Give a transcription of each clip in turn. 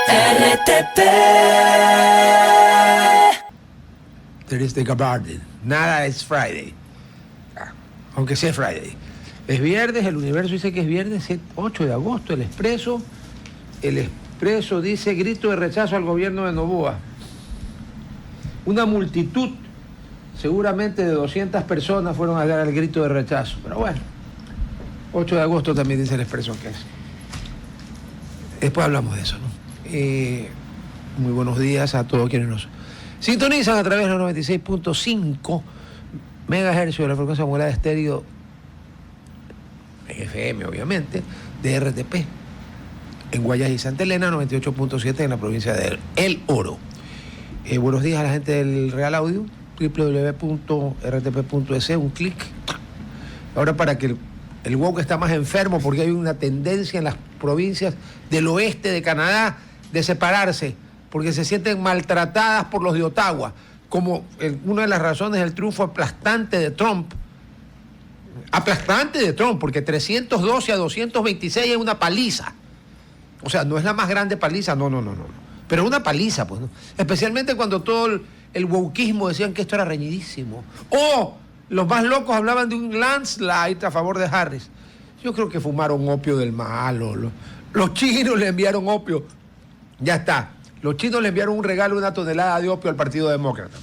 RTP. There is the garden. Nada es Friday. Aunque sea Friday. Es viernes, el Universo dice que es viernes 8 de agosto. El Expreso dice grito de rechazo al gobierno de Noboa. Una multitud, seguramente de 200 personas, fueron a dar el grito de rechazo. Pero bueno, 8 de agosto también dice el Expreso que es. Después hablamos de eso, ¿no? Muy buenos días a todos quienes nos sintonizan a través de los 96.5 megahercios de la frecuencia modulada estéreo, en FM obviamente, de RTP, en Guayas y Santa Elena, 98.7 en la provincia de El Oro. Buenos días a la gente del Real Audio, www.rtp.es, un clic. Ahora para que el woke está más enfermo porque hay una tendencia en las provincias del oeste de Canadá de separarse, porque se sienten maltratadas por los de Ottawa, como una de las razones del triunfo aplastante de Trump, porque 312 a 226 es una paliza. O sea, no es la más grande paliza, no. Pero una paliza, pues, ¿no? Especialmente cuando todo el wokeismo decían que esto era reñidísimo. O los más locos hablaban de un landslide a favor de Harris. Yo creo que fumaron opio del malo. Los chinos le enviaron opio. Ya está. Los chinos le enviaron un regalo de 1 tonelada de opio al Partido Demócrata.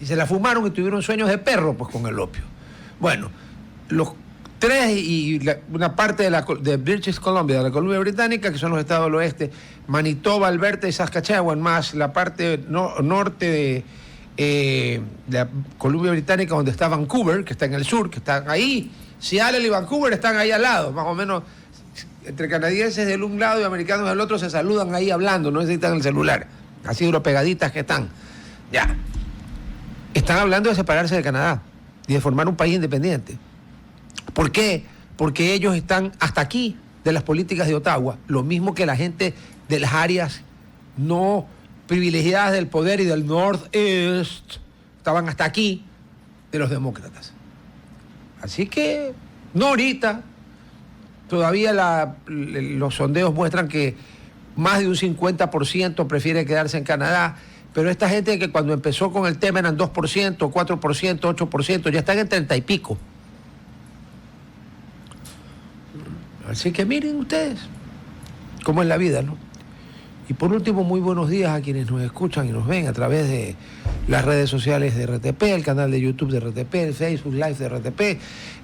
Y se la fumaron y tuvieron sueños de perro, pues, con el opio. Bueno, los tres y una parte de British Columbia, de la Columbia Británica, que son los estados del oeste, Manitoba, Alberta y Saskatchewan, más la parte norte de la Columbia Británica, donde está Vancouver, que está en el sur, que están ahí. Seattle y Vancouver están ahí al lado, más o menos. Entre canadienses del un lado y americanos del otro se saludan ahí hablando, no necesitan el celular. Así de lo pegaditas que están. Ya. Están hablando de separarse de Canadá y de formar un país independiente. ¿Por qué? Porque ellos están hasta aquí de las políticas de Ottawa, lo mismo que la gente de las áreas no privilegiadas del poder y del Northeast estaban hasta aquí de los demócratas. Así que, no ahorita. Todavía los sondeos muestran que más de un 50% prefiere quedarse en Canadá, pero esta gente que cuando empezó con el tema eran 2%, 4%, 8%, ya están en 30 y pico. Así que miren ustedes cómo es la vida, ¿no? Y por último, muy buenos días a quienes nos escuchan y nos ven a través de las redes sociales de RTP, el canal de YouTube de RTP, el Facebook Live de RTP,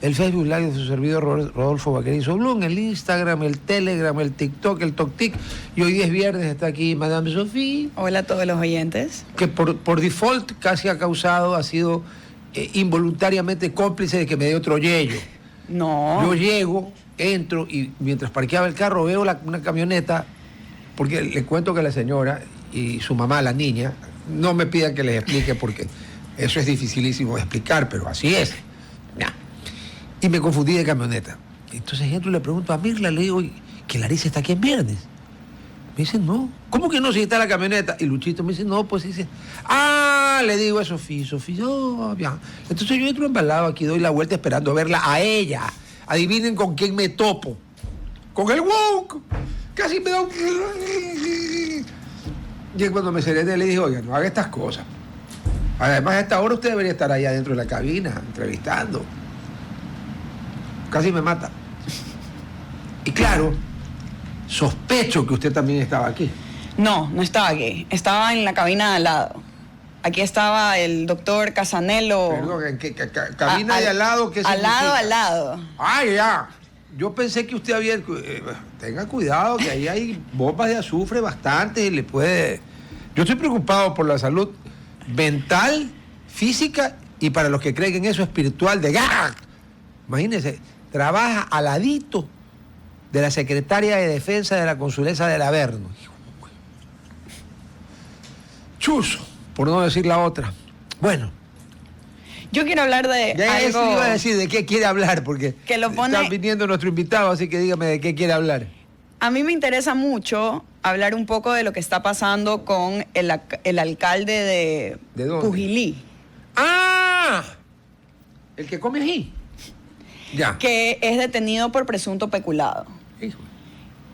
el Facebook Live de su servidor Rodolfo Vaquerizo Blum, el Instagram, el Telegram, el TikTok, el TokTik. Y hoy 10 viernes está aquí Madame Sofía. Hola a todos los oyentes. Que por default casi ha sido involuntariamente cómplice de que me dé otro yello. No. Yo llego, entro y mientras parqueaba el carro veo una camioneta, porque le cuento que la señora y su mamá, la niña, no me pidan que les explique porque eso es dificilísimo de explicar, pero así es. Ya. Y me confundí de camioneta. Entonces entro y le pregunto a Mirla, le digo, ¿que Larissa está aquí en viernes? Me dice, no. ¿Cómo que no, si está la camioneta? Y Luchito me dice, no, pues dice, le digo a Sofía, oh, bien. Entonces yo entro embalado aquí, doy la vuelta esperando verla a ella. Adivinen con quién me topo. Con el woke. Casi me da un... Y cuando me serené le dije, oiga, no haga estas cosas. Además, a esta hora usted debería estar allá dentro de la cabina, entrevistando. Casi me mata. Y claro, sospecho que usted también estaba aquí. No estaba aquí. Estaba en la cabina de al lado. Aquí estaba el doctor Casanello. Perdón, ¿cabina de al lado? ¿Qué significa? Al lado. Ya. Yo pensé que usted había... tenga cuidado, que ahí hay bombas de azufre bastante y le puede... Yo estoy preocupado por la salud mental, física y para los que creen en eso, espiritual de... Imagínense, trabaja al ladito de la secretaria de Defensa de la Consulesa del Averno. Chuzo, por no decir la otra. Bueno. Yo quiero hablar de ya algo... iba a decir de qué quiere hablar, porque que lo pone... está viniendo nuestro invitado, así que dígame de qué quiere hablar. A mí me interesa mucho hablar un poco de lo que está pasando con el alcalde ¿De dónde? Pujilí. El que come ají. Ya. Que es detenido por presunto peculado. Hijo.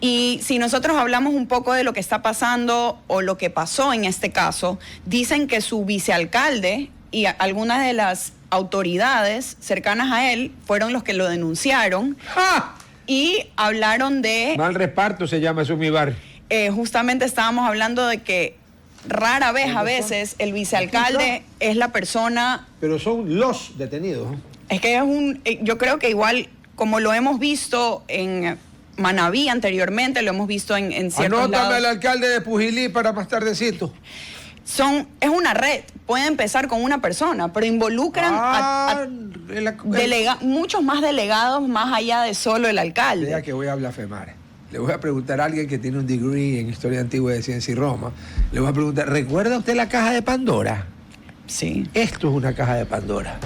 Y si nosotros hablamos un poco de lo que está pasando o lo que pasó en este caso, dicen que su vicealcalde y algunas de las autoridades cercanas a él fueron los que lo denunciaron. ¡Ja! Y hablaron de... Mal reparto se llama eso en mi barrio. Justamente estábamos hablando de que rara vez, a veces, el vicealcalde es la persona... Pero son los detenidos. Es que yo creo que igual, como lo hemos visto en Manabí anteriormente, lo hemos visto en ciertos Anótame lados. al alcalde de Pujilí para más tardecito. Es una red, puede empezar con una persona, pero involucran a muchos más delegados más allá de solo el alcalde. Ya que voy a blasfemar. Le voy a preguntar a alguien que tiene un degree en Historia Antigua de Ciencia y Roma. Le voy a preguntar, ¿recuerda usted la caja de Pandora? Sí. Esto es una caja de Pandora.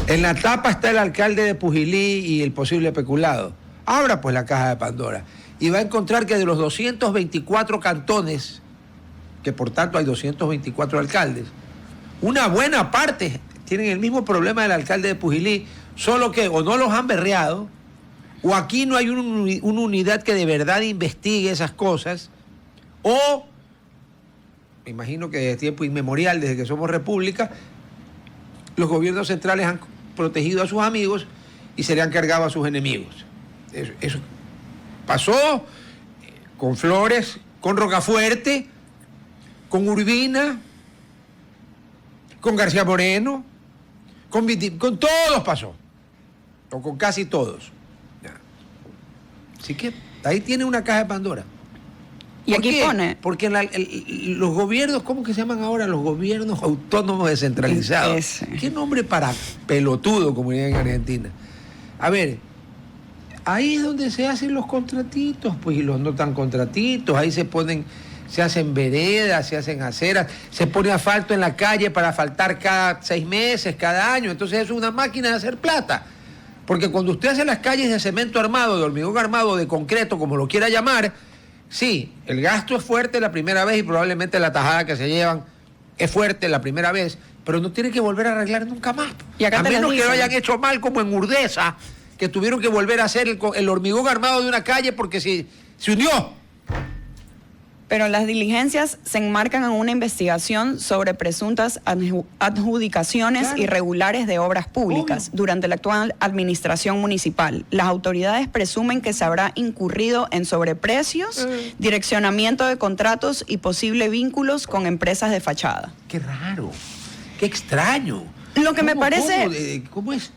En la tapa está el alcalde de Pujilí y el posible peculado. Abra pues la caja de Pandora y va a encontrar que de los 224 cantones, que por tanto hay 224 alcaldes, una buena parte tienen el mismo problema del alcalde de Pujilí, solo que o no los han berreado, o aquí no hay una unidad que de verdad investigue esas cosas, o, me imagino que desde tiempo inmemorial, desde que somos república, los gobiernos centrales han protegido a sus amigos y se le han cargado a sus enemigos. Eso pasó con Flores, con Rocafuerte, con Urbina, con García Moreno, con todos pasó, o con casi todos. Así que ahí tiene una caja de Pandora. Y aquí qué? pone... Porque los gobiernos, ¿cómo que se llaman ahora? Los gobiernos autónomos descentralizados. ¿Qué nombre para pelotudo, como dirían en Argentina? A ver, ahí es donde se hacen los contratitos, pues, y los no tan contratitos, ahí se hacen veredas, se hacen aceras, se pone asfalto en la calle para asfaltar cada 6 meses, cada año, entonces es una máquina de hacer plata. Porque cuando usted hace las calles de cemento armado, de hormigón armado, de concreto, como lo quiera llamar, sí, el gasto es fuerte la primera vez y probablemente la tajada que se llevan es fuerte la primera vez, pero no tiene que volver a arreglar nunca más. Y acá a menos que lo hayan hecho mal, como en Urdesa, que tuvieron que volver a hacer el hormigón armado de una calle porque se hundió. Pero las diligencias se enmarcan en una investigación sobre presuntas adjudicaciones irregulares de obras públicas durante la actual administración municipal. Las autoridades presumen que se habrá incurrido en sobreprecios, direccionamiento de contratos y posible vínculos con empresas de fachada. Qué raro, qué extraño. Lo que me parece... ¿Cómo es?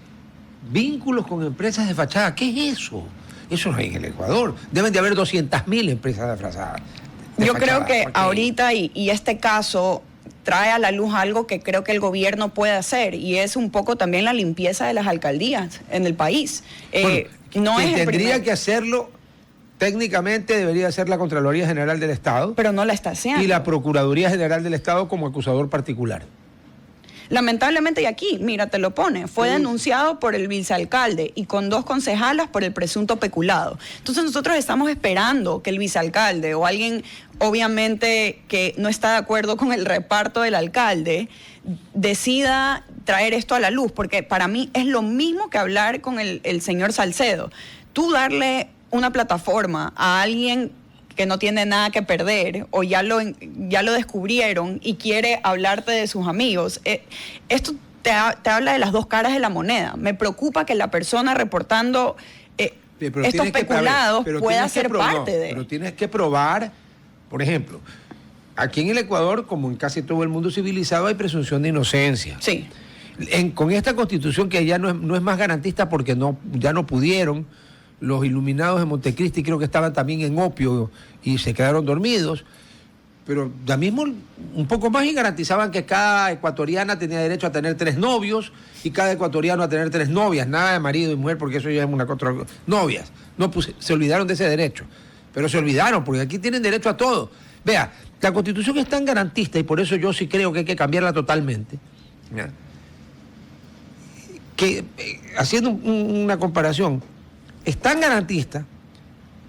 Vínculos con empresas de fachada, ¿qué es eso? Eso no hay en el Ecuador. Deben de haber 200.000 empresas de fachada. Yo creo que ahorita y este caso trae a la luz algo que creo que el gobierno puede hacer y es un poco también la limpieza de las alcaldías en el país. No tendría que hacerlo, técnicamente debería ser la Contraloría General del Estado. Pero no la está haciendo. Y la Procuraduría General del Estado como acusador particular. Lamentablemente, y aquí, mira, te lo pone, fue denunciado por el vicealcalde y con 2 concejalas por el presunto peculado. Entonces nosotros estamos esperando que el vicealcalde o alguien, obviamente, que no está de acuerdo con el reparto del alcalde, decida traer esto a la luz, porque para mí es lo mismo que hablar con el señor Salcedo. Tú darle una plataforma a alguien que no tiene nada que perder o ya lo descubrieron y quiere hablarte de sus amigos. Esto te habla de las 2 caras de la moneda. Me preocupa que la persona reportando estos peculados pueda ser parte de... Pero tienes que probar, por ejemplo, aquí en el Ecuador, como en casi todo el mundo civilizado, hay presunción de inocencia. Sí. Con esta constitución que ya no es más garantista porque ya no pudieron. Los iluminados de Montecristi creo que estaban también en opio y se quedaron dormidos, pero ya mismo un poco más y garantizaban que cada ecuatoriana tenía derecho a tener 3 novios y cada ecuatoriano a tener 3 novias, nada de marido y mujer porque eso ya es una contra novias. Se olvidaron de ese derecho, pero se olvidaron porque aquí tienen derecho a todo. Vea, la Constitución es tan garantista y por eso yo sí creo que hay que cambiarla totalmente. ¿Ya? Que haciendo una comparación, es tan garantista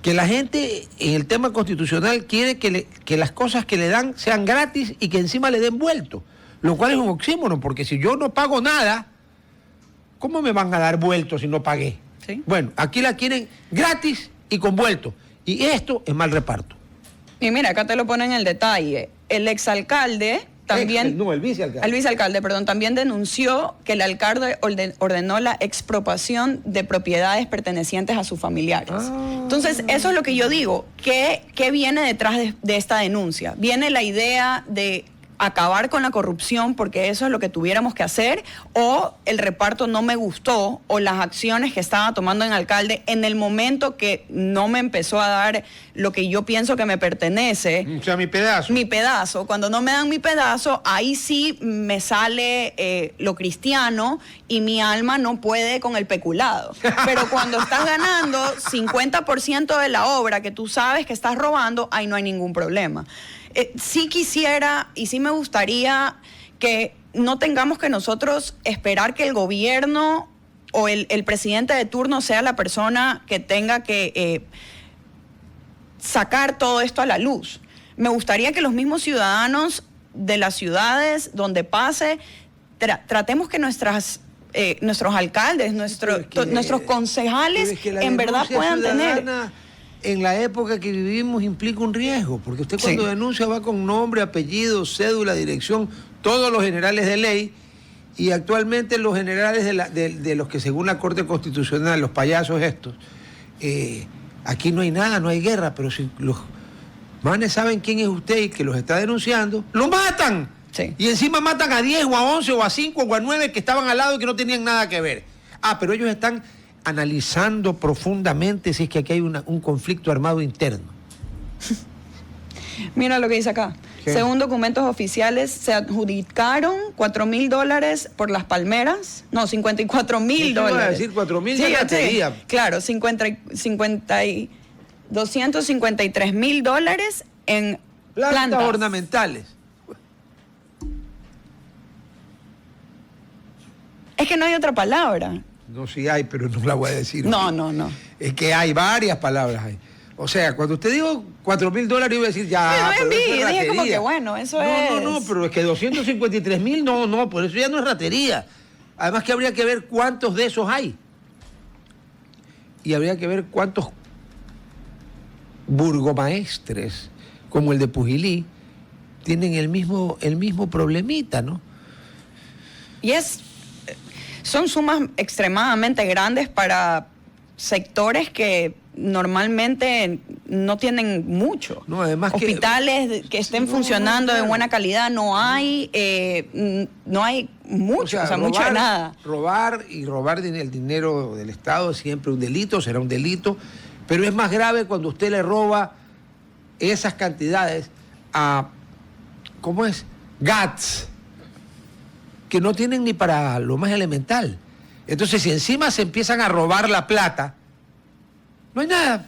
que la gente en el tema constitucional quiere que las cosas que le dan sean gratis y que encima le den vuelto, lo cual es un oxímoron, porque si yo no pago nada, ¿cómo me van a dar vuelto si no pagué? ¿Sí? Bueno, aquí la quieren gratis y con vuelto. Y esto es mal reparto. Y mira, acá te lo ponen en el detalle. El exalcalde también... El vicealcalde. El vicealcalde, perdón, también denunció que el alcalde ordenó la expropiación de propiedades pertenecientes a sus familiares. Entonces, eso es lo que yo digo. ¿Qué viene detrás de esta denuncia? Viene la idea de acabar con la corrupción porque eso es lo que tuviéramos que hacer, o el reparto no me gustó, o las acciones que estaba tomando el alcalde en el momento que no me empezó a dar lo que yo pienso que me pertenece. O sea, mi pedazo. Mi pedazo. Cuando no me dan mi pedazo, ahí sí me sale lo cristiano y mi alma no puede con el peculado. Pero cuando estás ganando 50% de la obra que tú sabes que estás robando, ahí no hay ningún problema. Sí quisiera y sí me gustaría que no tengamos que nosotros esperar que el gobierno o el presidente de turno sea la persona que tenga que sacar todo esto a la luz. Me gustaría que los mismos ciudadanos de las ciudades donde pase, tratemos que nuestros alcaldes, nuestros concejales, en verdad puedan tener... En la época que vivimos implica un riesgo, porque usted cuando denuncia va con nombre, apellido, cédula, dirección, todos los generales de ley, y actualmente los generales de los que según la Corte Constitucional, los payasos estos, aquí no hay nada, no hay guerra, pero si los manes saben quién es usted y que los está denunciando, ¡lo matan! Sí. Y encima matan a 10 o a 11 o a 5 o a 9 que estaban al lado y que no tenían nada que ver. Pero ellos están analizando profundamente si es que aquí hay un conflicto armado interno. Mira lo que dice acá. ¿Qué? Según documentos oficiales, se adjudicaron $4,000 por las palmeras. No, $54,000. Iba a decir 4,000 Sí, de ratería. sí. Claro, $253,000 en plantas ornamentales. Es que no hay otra palabra. No, sí hay, pero no la voy a decir. No. Es que hay varias palabras ahí. O sea, cuando usted dijo $4,000, iba a decir ya. Sí, no pero eso es dije como ratería. que bueno, eso es. No, pero es que 253,000, no, por eso ya no es ratería. Además que habría que ver cuántos de esos hay. Y habría que ver cuántos burgomaestres, como el de Pujilí, tienen el mismo problemita, ¿no? Y son sumas extremadamente grandes para sectores que normalmente no tienen mucho. No, además hospitales que estén funcionando de buena calidad no hay, no hay mucho, mucho de nada. Robar el dinero del Estado es siempre un delito, será un delito, pero es más grave cuando usted le roba esas cantidades a, ¿cómo es? GATS, que no tienen ni para lo más elemental. Entonces, si encima se empiezan a robar la plata, no hay nada.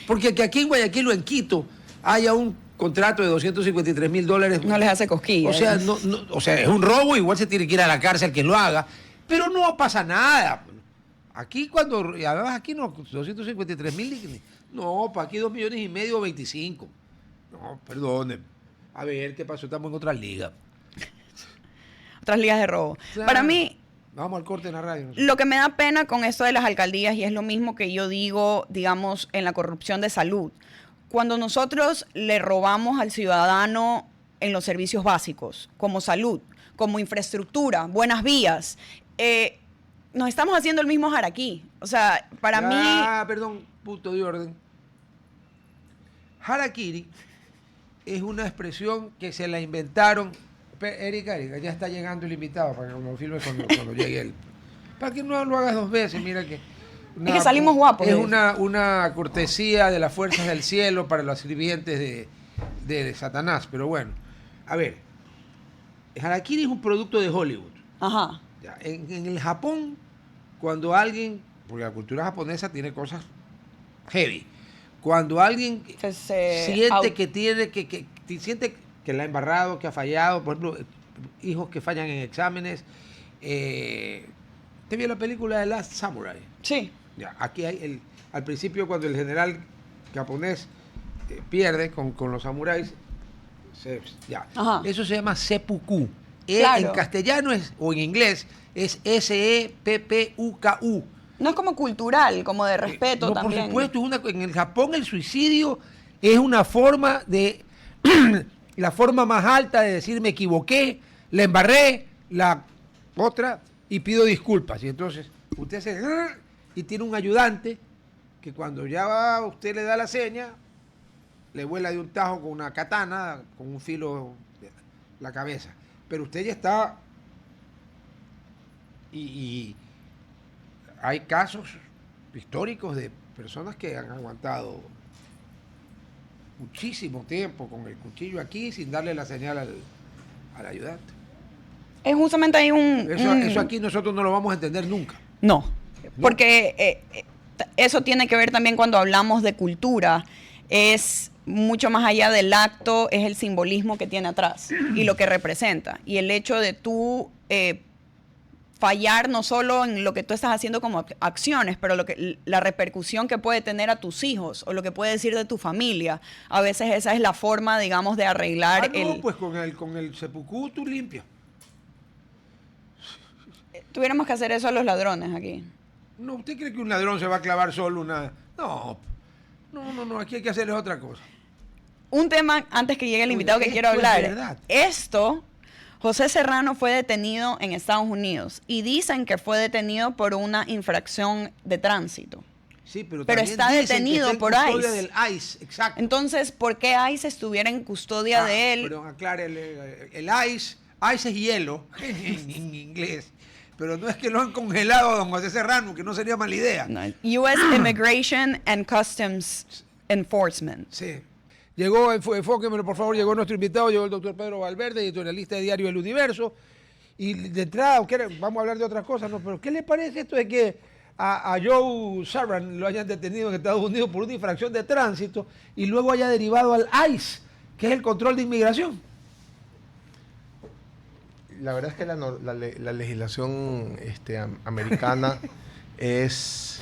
Porque que aquí en Guayaquil o en Quito haya un contrato de $253,000... No les hace cosquillas. O sea, es un robo, igual se tiene que ir a la cárcel quien lo haga, pero no pasa nada. Aquí además aquí no, 253,000, no, para aquí 2,5 millones o 25. No, perdone. A ver, ¿qué pasó? Estamos en otra liga. Otras ligas de robo. Claro. Para mí, vamos al corte en la radio. lo que me da pena con esto de las alcaldías, y es lo mismo que yo digo, digamos, en la corrupción de salud. Cuando nosotros le robamos al ciudadano en los servicios básicos, como salud, como infraestructura, buenas vías, nos estamos haciendo el mismo jaraquí. O sea, para mí... Perdón, punto de orden. Harakiri es una expresión que se la inventaron. Erika, ya está llegando el invitado para que lo filme cuando llegue él. Para que no lo hagas dos veces, mira que... es que salimos guapos. Es una cortesía de las fuerzas del cielo para los sirvientes de Satanás. Pero bueno, a ver, Harakiri es un producto de Hollywood. Ajá. Ya, en el Japón, cuando alguien, porque la cultura japonesa tiene cosas heavy, cuando alguien siente que tiene siente que la ha embarrado, que ha fallado, por ejemplo, hijos que fallan en exámenes. ¿Te vio la película de Last Samurai? Sí. Ya, aquí hay al principio cuando el general japonés pierde con los samuráis, eso se llama seppuku. Claro. En castellano o en inglés es seppuku. No es como cultural, como de respeto No, también. por supuesto, en el Japón el suicidio es una forma de, la forma más alta de decir me equivoqué, la embarré, la otra, y pido disculpas. Y entonces usted se... y tiene un ayudante que cuando ya va, usted le da la seña, le vuela de un tajo con una katana, con un filo de la cabeza. Pero usted ya está... y hay casos históricos de personas que han aguantado muchísimo tiempo con el cuchillo aquí sin darle la señal al ayudante. Es justamente ahí Eso aquí nosotros no lo vamos a entender nunca. No, porque eso tiene que ver también cuando hablamos de cultura. Es mucho más allá del acto, es el simbolismo que tiene atrás y lo que representa. Y el hecho de tú fallar no solo en lo que tú estás haciendo como acciones, pero la repercusión que puede tener a tus hijos o lo que puede decir de tu familia. A veces esa es la forma, digamos, de arreglar pues con el seppuku tú limpias. Tuviéramos que hacer eso a los ladrones aquí. No, ¿usted cree que un ladrón se va a clavar solo una...? No, aquí hay que hacerles otra cosa. Un tema, antes que llegue el invitado que quiero hablar. José Serrano fue detenido en Estados Unidos y dicen que fue detenido por una infracción de tránsito. Sí, pero está detenido por ICE. Del ICE, exacto. Entonces, ¿por qué ICE estuviera en custodia de él? Pero aclare, el ICE es hielo en inglés. Pero no es que lo han congelado a don José Serrano, que no sería mala idea. No, US Immigration and Customs Enforcement. Sí. Llegó, enfóquemelo por favor, llegó nuestro invitado, llegó el doctor Pedro Valverde, editorialista de Diario El Universo. Y de entrada, vamos a hablar de otras cosas, ¿no? Pero ¿qué le parece esto de que a Joe Sarran lo hayan detenido en Estados Unidos por una infracción de tránsito y luego haya derivado al ICE, que es el control de inmigración? La verdad es que la legislación americana es...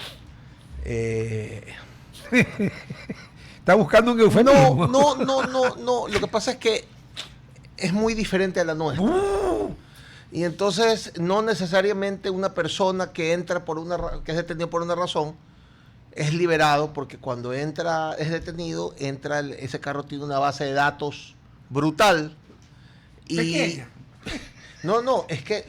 Está buscando un eufemismo. No. Lo que pasa es que es muy diferente a la nuestra. Y entonces no necesariamente una persona que entra que es detenido por una razón es liberado, porque cuando es detenido, ese carro tiene una base de datos brutal. Pequeña. No, es que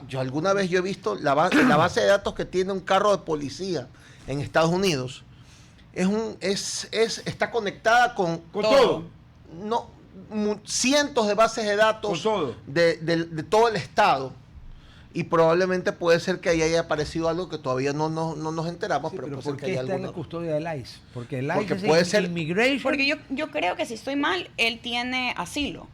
yo alguna vez he visto la base de datos que tiene un carro de policía en Estados Unidos. Está conectada con todo. No, cientos de bases de datos todo. De todo el estado. Y probablemente puede ser que ahí haya aparecido algo que todavía no nos enteramos. Sí, pero puede ¿por ser que qué haya está en la alguna... custodia del ICE? Porque el Porque ICE puede es ser... Immigration. Porque yo creo que si estoy mal, él tiene asilo.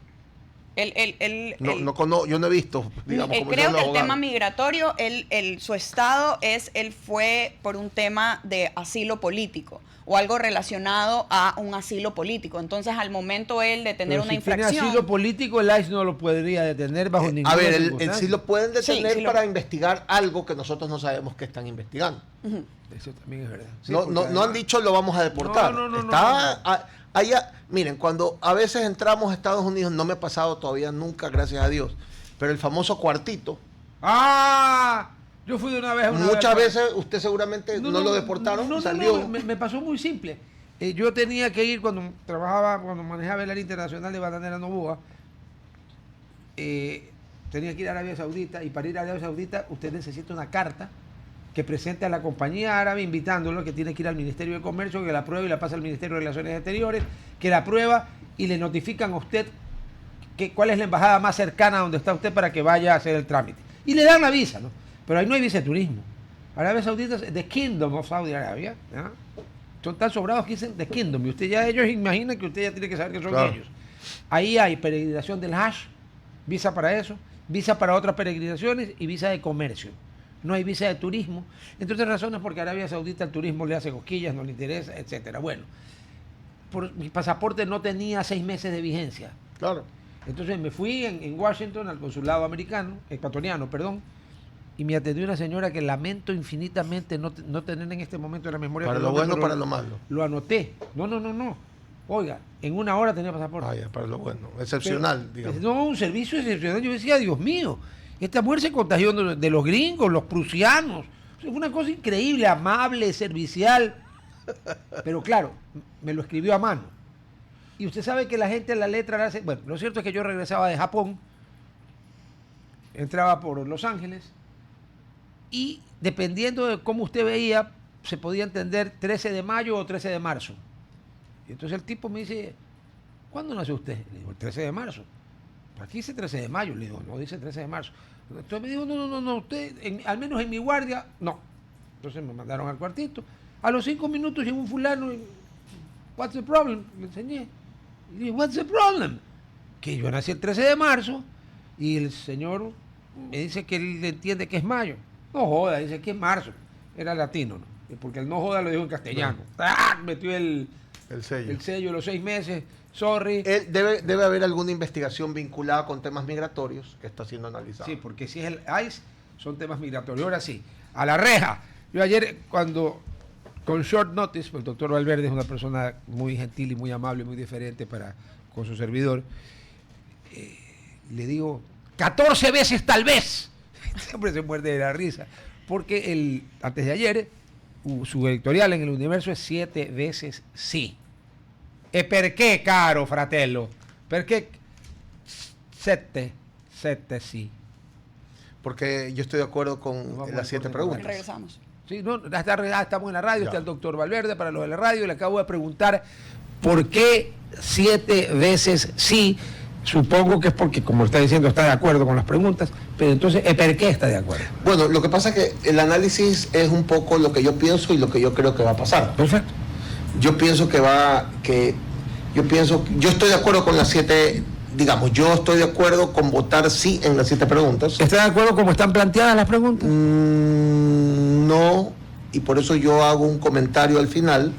Yo no he visto, digamos, como creo que el abogado. tema migratorio, su estado él fue por un tema de asilo político o algo relacionado a un asilo político. Entonces, al momento él de tener Pero una si infracción... tiene asilo político, el ICE no lo podría detener bajo ninguna A ver, circunstancia. sí lo pueden detener Sí, para investigar algo que nosotros no sabemos que están investigando. Eso también es verdad. Sí, No han dicho lo vamos a deportar. Miren, cuando a veces entramos a Estados Unidos, no me ha pasado todavía nunca, gracias a Dios, pero el famoso cuartito. Yo fui de una vez. Muchas veces usted seguramente no lo deportaron, salió. Me pasó muy simple. Yo tenía que ir cuando manejaba el área internacional de Bananera Novoa, tenía que ir a Arabia Saudita, y para ir a Arabia Saudita usted necesita una carta que presente a la compañía árabe invitándolo, que tiene que ir al Ministerio de Comercio, que la apruebe y la pasa al Ministerio de Relaciones Exteriores, que la aprueba y le notifican a usted cuál es la embajada más cercana a donde está usted para que vaya a hacer el trámite. Y le dan la visa, ¿no? Pero ahí no hay visa de turismo. Arabia Saudita es The Kingdom of Saudi Arabia, ¿no? Son tan sobrados que dicen The Kingdom, y ellos imaginan que usted ya tiene que saber que son ellos. Ahí hay peregrinación del Hajj, visa para eso, visa para otras peregrinaciones y visa de comercio. No hay visa de turismo, entre otras razones porque a Arabia Saudita el turismo le hace cosquillas, no le interesa, etcétera. Bueno, mi pasaporte no tenía 6 meses de vigencia. Claro. Entonces me fui en Washington al consulado ecuatoriano, y me atendió una señora que lamento infinitamente no tener en este momento en la memoria. Para lo bueno, para lo malo. Lo anoté. No. Oiga, en 1 hora tenía pasaporte. Ya, para lo bueno. Excepcional, digamos. No, un servicio excepcional. Yo decía, Dios mío, esta mujer se contagió de los gringos, los prusianos. Fue una cosa increíble, amable, servicial. Pero claro, me lo escribió a mano. Y usted sabe que la gente la letra la hace... Bueno, lo cierto es que yo regresaba de Japón, entraba por Los Ángeles, y dependiendo de cómo usted veía, se podía entender 13 de mayo o 13 de marzo. Y entonces el tipo me dice, ¿cuándo nació usted? Le digo, el 13 de marzo. Aquí dice 13 de mayo. Le digo, no, dice 13 de marzo. Entonces me dijo, no, usted, al menos en mi guardia, no. Entonces me mandaron al cuartito. A los 5 minutos llegó un fulano y, what's the problem? Le enseñé. Y dije, what's the problem? Que yo nací el 13 de marzo y el señor me dice que él entiende que es mayo. No joda, dice que es marzo. Era latino, ¿no? Porque el no joda lo dijo en castellano. ¡Ah! Metió el sello de los 6 meses. Sorry. Debe haber alguna investigación vinculada con temas migratorios que está siendo analizada. Sí, porque si es el ICE, son temas migratorios. Ahora sí, a la reja. Yo ayer, cuando, con short notice, pues el doctor Valverde es una persona muy gentil y muy amable, muy diferente con su servidor, le digo, 14 veces tal vez. Siempre se muerde de la risa. Porque antes de ayer, su editorial en El Universo es 7 veces sí. ¿E perché, caro fratello? Perché 7 sí? Porque yo estoy de acuerdo con las 7 preguntas. Regresamos. Sí, no, estamos en la radio, está el doctor Valverde para los de la radio, le acabo de preguntar por qué 7 veces sí. Supongo que es porque, como está diciendo, está de acuerdo con las preguntas, pero entonces, ¿por qué está de acuerdo? Bueno, lo que pasa es que el análisis es un poco lo que yo pienso y lo que yo creo que va a pasar. Perfecto. Yo pienso yo estoy de acuerdo con las 7, digamos, yo estoy de acuerdo con votar sí en las 7 preguntas. ¿Está de acuerdo como están planteadas las preguntas? No, y por eso yo hago un comentario al final,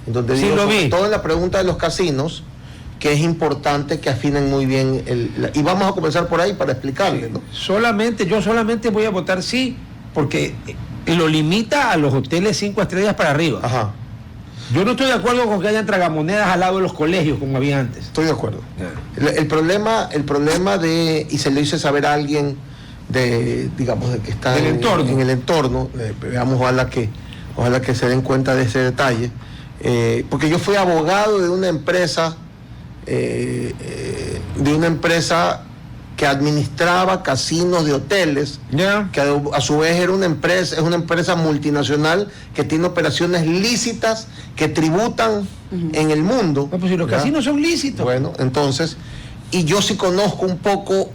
en donde digo, sobre todo en la pregunta de los casinos, que es importante que afinen muy bien y vamos a comenzar por ahí para explicarle, ¿no? Yo solamente voy a votar sí, porque lo limita a los hoteles 5 estrellas para arriba. Ajá. Yo no estoy de acuerdo con que hayan tragamonedas al lado de los colegios, como había antes. Estoy de acuerdo. El problema y se lo hice saber a alguien digamos, de que está en el entorno, veamos, ojalá que se den cuenta de ese detalle, porque yo fui abogado de una empresa que administraba casinos de hoteles, que a su vez es una empresa multinacional que tiene operaciones lícitas que tributan en el mundo. No, pues si los casinos son lícitos. Bueno, entonces, y yo sí conozco un poco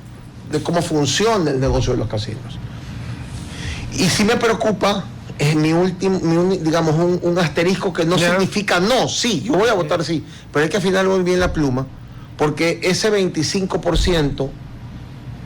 de cómo funciona el negocio de los casinos. Y sí me preocupa, es digamos, un asterisco que no significa no, sí, yo voy a votar sí, pero hay que afinar muy bien la pluma, porque ese 25%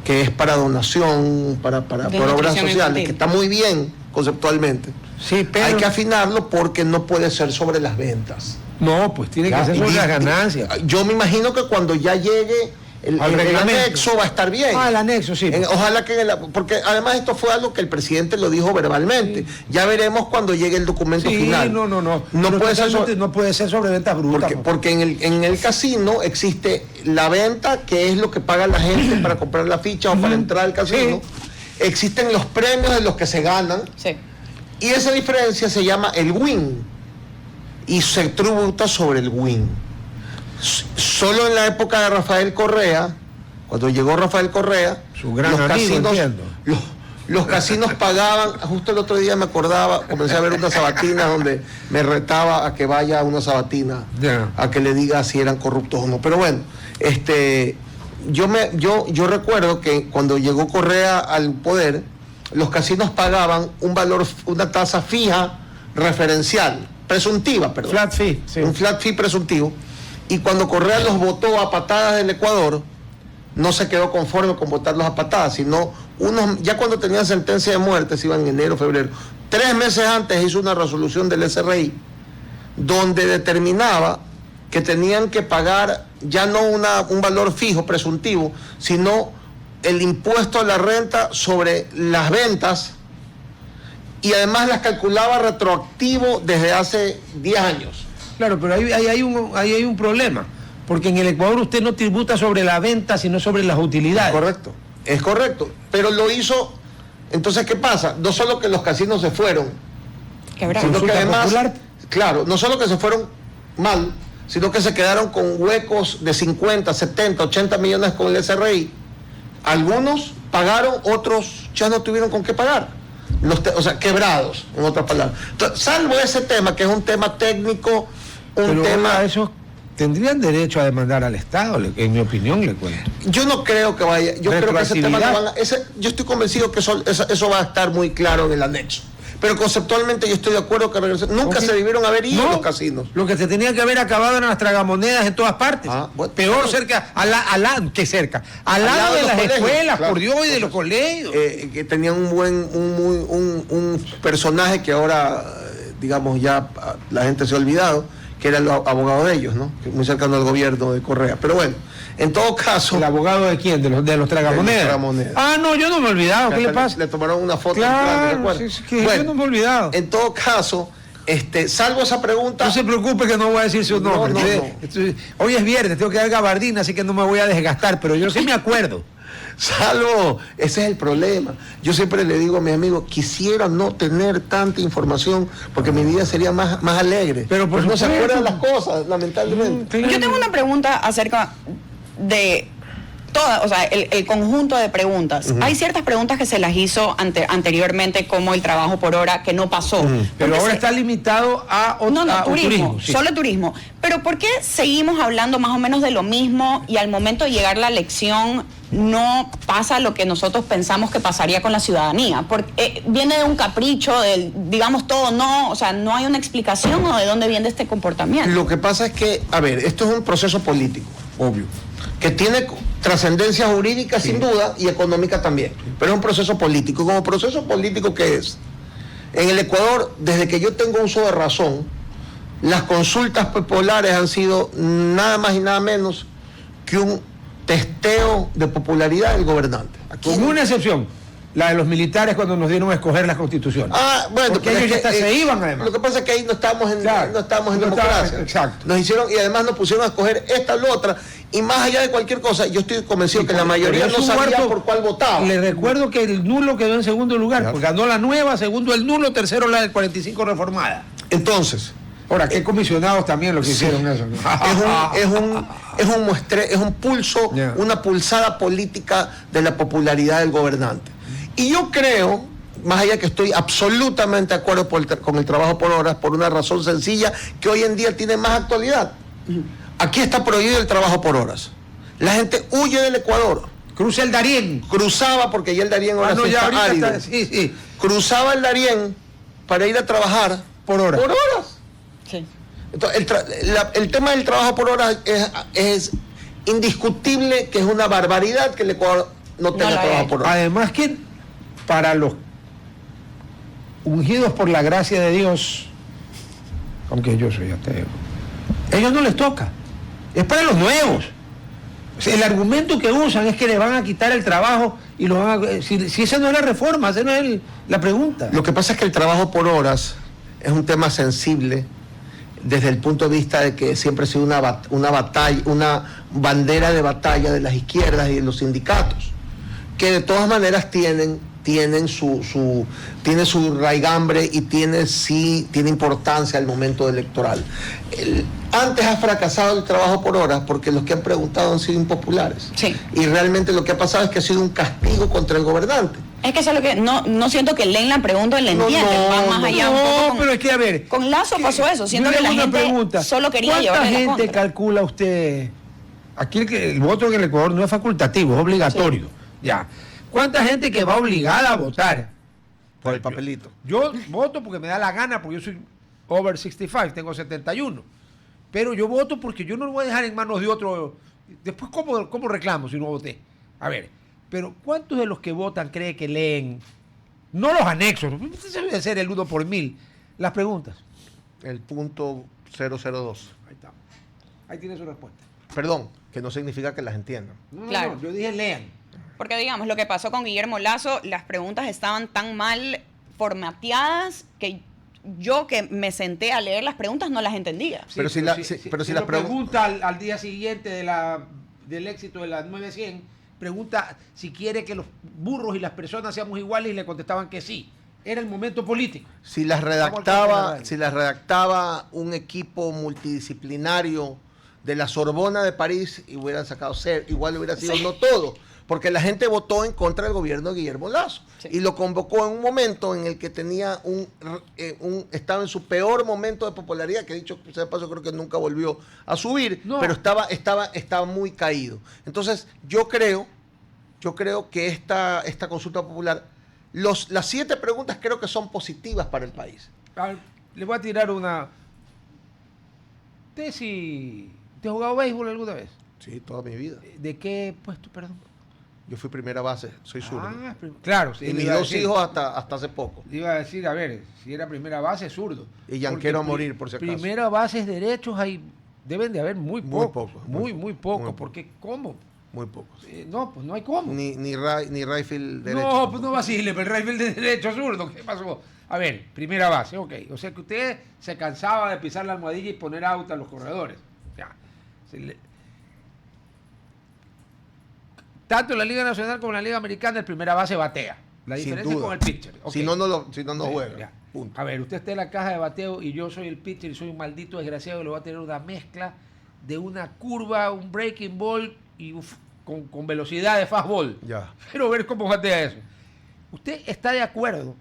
que es para donación, para obras sociales, que está muy bien conceptualmente, sí, pero hay que afinarlo porque no puede ser sobre las ventas. No, pues tiene que ser sobre las ganancias. Yo me imagino que cuando ya llegue el anexo va a estar bien. El anexo, sí. Ojalá que porque además esto fue algo que el presidente lo dijo verbalmente. Sí. Ya veremos cuando llegue el documento final. No puede ser sobre ventas brutas. Porque en el casino existe la venta, que es lo que paga la gente para comprar la ficha o para entrar al casino. Sí. Existen los premios de los que se ganan. Sí. Y esa diferencia se llama el win. Y se tributa sobre el win. Solo en la época de Rafael Correa, cuando llegó Rafael Correa, los casinos pagaban. Justo el otro día me acordaba, comencé a ver una sabatina donde me retaba a que vaya a una sabatina a que le diga si eran corruptos o no. Pero bueno, yo recuerdo que cuando llegó Correa al poder, los casinos pagaban una tasa fija referencial, presuntiva, perdón. Flat fee, sí. Un flat fee presuntivo. Y cuando Correa los votó a patadas del Ecuador, no se quedó conforme con votarlos a patadas, sino ya cuando tenían sentencia de muerte, se iban en enero, febrero. 3 meses antes hizo una resolución del SRI donde determinaba que tenían que pagar ya no un valor fijo, presuntivo, sino el impuesto a la renta sobre las ventas, y además las calculaba retroactivo desde hace 10 años. Claro, pero ahí hay un problema, porque en el Ecuador usted no tributa sobre la venta, sino sobre las utilidades. Es correcto, pero lo hizo Entonces, ¿qué pasa? No solo que los casinos se fueron, Quebraron. sino que Consulta además, popular. claro, no solo que se fueron mal, sino que se quedaron con huecos de 50, 70, 80 millones con el SRI. Algunos pagaron, otros ya no tuvieron con qué pagar. O sea, quebrados, en otras palabras. Entonces, salvo ese tema, que es un tema técnico, Pero tema... esos tendrían derecho a demandar al Estado, en mi opinión, le cuento. Yo no creo que vaya, yo creo que ese tema Retroactividad. no van a, yo estoy convencido que eso va a estar muy claro en el anexo. Pero conceptualmente yo estoy de acuerdo que nunca Ok. se debieron haber ido No, los casinos. Lo que se tenía que haber acabado eran las tragamonedas en todas partes. Bueno, Peor claro. cerca, ¿qué cerca? Al lado de los las colegios, escuelas, claro. por Dios, y de los colegios. Que tenían un personaje que ahora, digamos, ya la gente se ha olvidado, que era el abogado de ellos, ¿no? Que muy cercano al gobierno de Correa. Pero bueno, en todo caso... ¿El abogado de quién? ¿De los tragamonedas? De los tragamonedas. Ah, no, yo no me he olvidado. ¿Qué le pasa? Le tomaron una foto. Claro, ¿te acuerdas? sí, que yo no me he olvidado. En todo caso, salvo esa pregunta... No se preocupe que no voy a decir su nombre. No. Hoy es viernes, tengo que dar gabardina, así que no me voy a desgastar, pero yo sí me acuerdo. Salvo, ese es el problema. Yo siempre le digo a mis amigos, quisiera no tener tanta información porque mi vida sería más alegre. Pero por no se supuesto. acuerdan las cosas, lamentablemente. Yo tengo una pregunta acerca de o sea, el conjunto de preguntas. Hay ciertas preguntas que se las hizo anteriormente, como el trabajo por hora, que no pasó. Pero Porque ahora está limitado a turismo, sí. solo turismo. Pero ¿por qué seguimos hablando más o menos de lo mismo y al momento de llegar la elección no pasa lo que nosotros pensamos que pasaría con la ciudadanía? Porque viene de un capricho, digamos todo no, o sea, no hay una explicación o de dónde viene este comportamiento. Lo que pasa es que, a ver, esto es un proceso político, obvio, que tiene trascendencia jurídica sin duda y económica también, pero es un proceso político. Como proceso político que es, en el Ecuador, desde que yo tengo uso de razón, las consultas populares han sido nada más y nada menos que un testeo de popularidad del gobernante. Aquí Con una excepción, la de los militares cuando nos dieron a escoger las constituciones. Bueno, porque pero ellos es que, se iban además. Lo que pasa es que ahí no estamos en, Claro, no estamos en no democracia. estaba- exacto. Nos hicieron, y además nos pusieron a escoger esta o la otra, y más allá de cualquier cosa, yo estoy convencido que la mayoría Pero no es un sabía huerto. por cuál votaba. Le recuerdo que el nulo quedó en segundo lugar, Claro. porque ganó la nueva, segundo el nulo, tercero la del 45 reformada. Entonces, Ahora, qué comisionados también lo que hicieron eso, ¿no? es un pulso, Yeah. una pulsada política de la popularidad del gobernante. Y yo creo, más allá que estoy absolutamente de acuerdo con el trabajo por horas, por una razón sencilla que hoy en día tiene más actualidad. Aquí está prohibido el trabajo por horas. La gente huye del Ecuador. Cruza el Darién. Cruzaba, porque ya el Darién ahora Ah, no, sí ya está ahorita árido. está, sí. Cruzaba el Darién para ir a trabajar Por hora. Por horas. Sí. Entonces, el tema del trabajo por horas es indiscutible que es una barbaridad que el Ecuador no tenga la trabajo hay. por horas. Además que para los ungidos por la gracia de Dios, aunque yo soy ateo, ellos no les toca. Es para los nuevos. O sea, el argumento que usan es que le van a quitar el trabajo y lo van a... Si esa no es la reforma, esa no es la pregunta. Lo que pasa es que el trabajo por horas es un tema sensible desde el punto de vista de que siempre ha sido una batalla, una bandera de batalla de las izquierdas y de los sindicatos, que de todas maneras tienen su raigambre y tiene importancia al momento electoral. Antes ha fracasado el trabajo por horas porque los que han preguntado han sido impopulares. Sí. Y realmente lo que ha pasado es que ha sido un castigo contra el gobernante. Es que eso es lo que no siento que leen la pregunta y la entienden, van más allá un poco. No, pero es que a ver... Con Lazo pasó eso, siento yo que le la hago una gente pregunta. solo quería ¿Cuánta llevarle la gente contra? calcula usted? Aquí el voto en el Ecuador no es facultativo, es obligatorio. Ya. ¿Cuánta gente que va obligada a votar? Por el papelito. Yo voto porque me da la gana, porque yo soy over 65, tengo 71. Pero yo voto porque yo no lo voy a dejar en manos de otro. Después, ¿cómo reclamo si no voté? A ver, pero ¿cuántos de los que votan cree que leen, no los anexos, se debe ser el 1 por 1000, las preguntas? El punto 002. Ahí está. Ahí tiene su respuesta. Perdón, que no significa que las entiendan. No, Claro. yo dije lean. Porque digamos, lo que pasó con Guillermo Lazo, las preguntas estaban tan mal formateadas que yo que me senté a leer las preguntas no las entendía. Pero si la- si- pero si la lo pregun- pregunta al día siguiente del éxito de la 900, pregunta si quiere que los burros y las personas seamos iguales y le contestaban que sí. Era el momento político. Si las redactaba un equipo multidisciplinario de la Sorbona de París y hubieran sacado ser, igual hubiera sido no todo, porque la gente votó en contra del gobierno de Guillermo Lasso y lo convocó en un momento en el que tenía estaba en su peor momento de popularidad, que dicho sea de paso creo que nunca volvió a subir, pero estaba muy caído. Entonces yo creo que esta consulta popular, las 7 preguntas creo que son positivas para el país. Le voy a tirar una. ¿Usted ha jugado béisbol alguna vez? Sí, toda mi vida. ¿De qué puesto, perdón? Yo fui primera base, soy zurdo. Claro. Sí, y mis 2 hijos hasta hace poco. Le iba a decir, a ver, si era primera base, zurdo. Y yanquero a morir, por si acaso. Primera base derechos deben de haber muy pocos. Muy poco. Muy porque ¿cómo? Muy pocos. No, pues no hay cómo. Ni Rayfield derecho. No, pues no vacile, pero el Rayfield de derecho zurdo, ¿qué pasó? A ver, primera base, ok. O sea que usted se cansaba de pisar la almohadilla y poner out a los corredores. Ya. Tanto en la Liga Nacional como en la Liga Americana, el primera base batea. La diferencia es con el pitcher. Okay. Si no juega. Ya. A ver, usted está en la caja de bateo y yo soy el pitcher y soy un maldito desgraciado y le voy a tener una mezcla de una curva, un breaking ball y con velocidad de fastball. Ya. Quiero ver cómo batea eso. ¿Usted está de acuerdo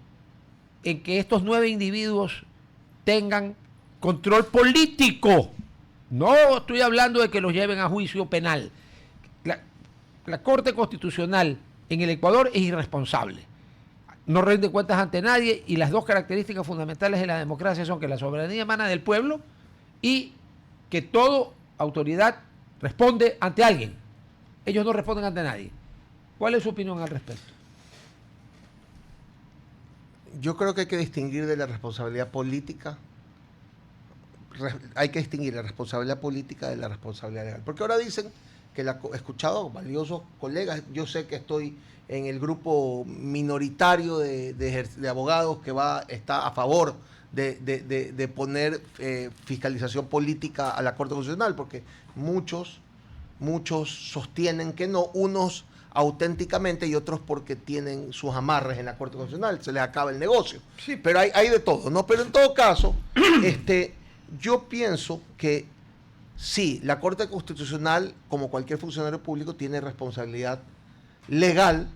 en que estos 9 individuos tengan control político? No estoy hablando de que los lleven a juicio penal. La Corte Constitucional en el Ecuador es irresponsable. No rinde cuentas ante nadie y las 2 características fundamentales de la democracia son que la soberanía emana del pueblo y que toda autoridad responde ante alguien. Ellos no responden ante nadie. ¿Cuál es su opinión al respecto? Yo creo que hay que distinguir de la responsabilidad política. Hay que distinguir la responsabilidad política de la responsabilidad legal. Porque ahora dicen que he escuchado valiosos colegas, yo sé que estoy en el grupo minoritario de abogados que está a favor de poner fiscalización política a la Corte Constitucional, porque muchos sostienen que no, unos auténticamente y otros porque tienen sus amarres en la Corte Constitucional, se les acaba el negocio. Sí. Pero hay de todo, ¿no? Pero en todo caso, yo pienso que sí, la Corte Constitucional, como cualquier funcionario público, tiene responsabilidad legal,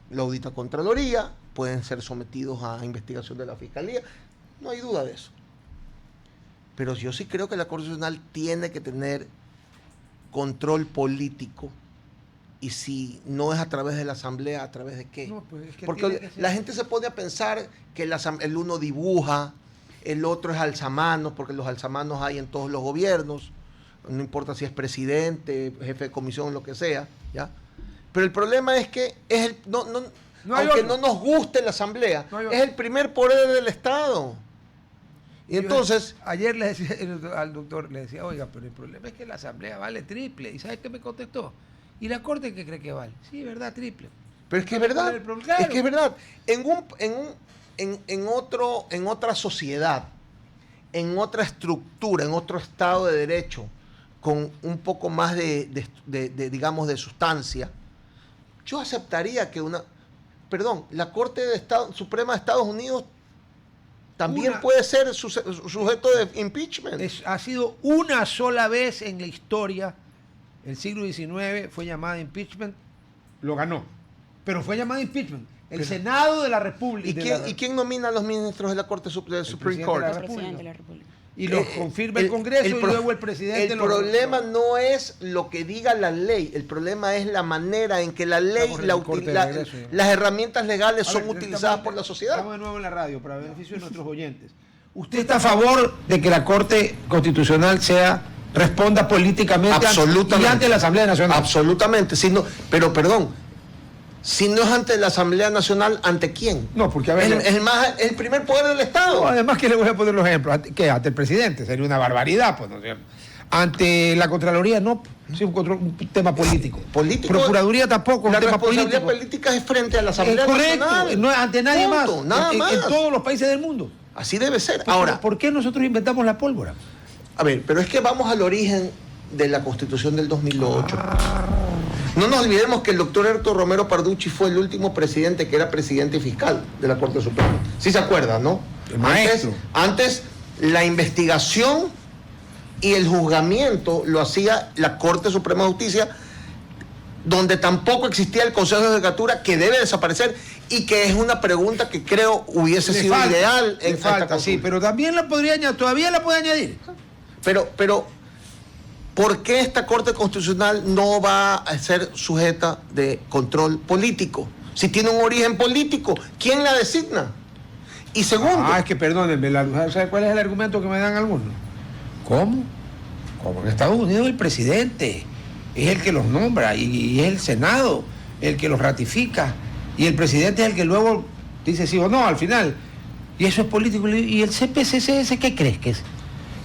la audita Contraloría, pueden ser sometidos a investigación de la Fiscalía, no hay duda de eso. Pero yo sí creo que la Corte Constitucional tiene que tener control político, y si no es a través de la Asamblea, ¿a través de qué? No, pues es que porque la gente se pone a pensar que el uno dibuja, el otro es alzamanos, porque los alzamanos hay en todos los gobiernos, no importa si es presidente, jefe de comisión, lo que sea, ¿ya? Pero el problema es que aunque no nos guste la Asamblea, es el primer poder del Estado. Y entonces... Ayer le decía al doctor, le decía, oiga, pero el problema es que la Asamblea vale triple. ¿Y sabe qué me contestó? ¿Y la Corte qué cree que vale? Sí, verdad, triple. Pero es que es verdad, es que es verdad. En otra sociedad, en otra estructura, en otro Estado de Derecho, con un poco más digamos, de sustancia, yo aceptaría que la Corte Suprema de Estados Unidos también puede ser sujeto de impeachment. Ha sido una sola vez en la historia, el siglo XIX, fue llamada impeachment, lo ganó, pero fue llamada impeachment. El Senado de la República. ¿Y quién nomina a los ministros de la Corte del Supreme Court? El presidente de la República. Y lo confirma el Congreso y luego el presidente. El problema no es lo que diga la ley, el problema es la manera en que la ley, las herramientas legales son utilizadas por la sociedad. Estamos de nuevo en la radio para beneficio de nuestros oyentes. ¿Usted está a favor de que la Corte Constitucional responda políticamente y ante la Asamblea Nacional? Absolutamente. Pero perdón, si no es ante la Asamblea Nacional, ¿ante quién? No, porque a ver, es el primer poder del Estado. No, además que le voy a poner los ejemplos. ¿Qué? Ante el presidente sería una barbaridad, pues, ¿no es cierto? Ante la Contraloría no, es un tema político. Procuraduría tampoco es un tema político. La responsabilidad política es frente a la Asamblea Nacional. No ante nadie más. Nada más. En todos los países del mundo. Así debe ser. Ahora, ¿por qué nosotros inventamos la pólvora? A ver, pero es que vamos al origen de la Constitución del 2008. No nos olvidemos que el doctor Héctor Romero Parducci fue el último presidente que era presidente fiscal de la Corte Suprema. ¿Sí se acuerdan, no? El maestro. Antes la investigación y el juzgamiento lo hacía la Corte Suprema de Justicia, donde tampoco existía el Consejo de Judicatura, que debe desaparecer y que es una pregunta que creo hubiese sido ideal en esta consulta. Sí, pero también la podría añadir, todavía la puede añadir. Pero ¿por qué esta Corte Constitucional no va a ser sujeta de control político? Si tiene un origen político, ¿quién la designa? Y segundo... es que perdónenme, ¿sabe cuál es el argumento que me dan algunos? ¿Cómo? Como en Estados Unidos el presidente es el que los nombra y es el Senado el que los ratifica y el presidente es el que luego dice sí o no al final. Y eso es político. ¿Y el CPCCS qué crees que es?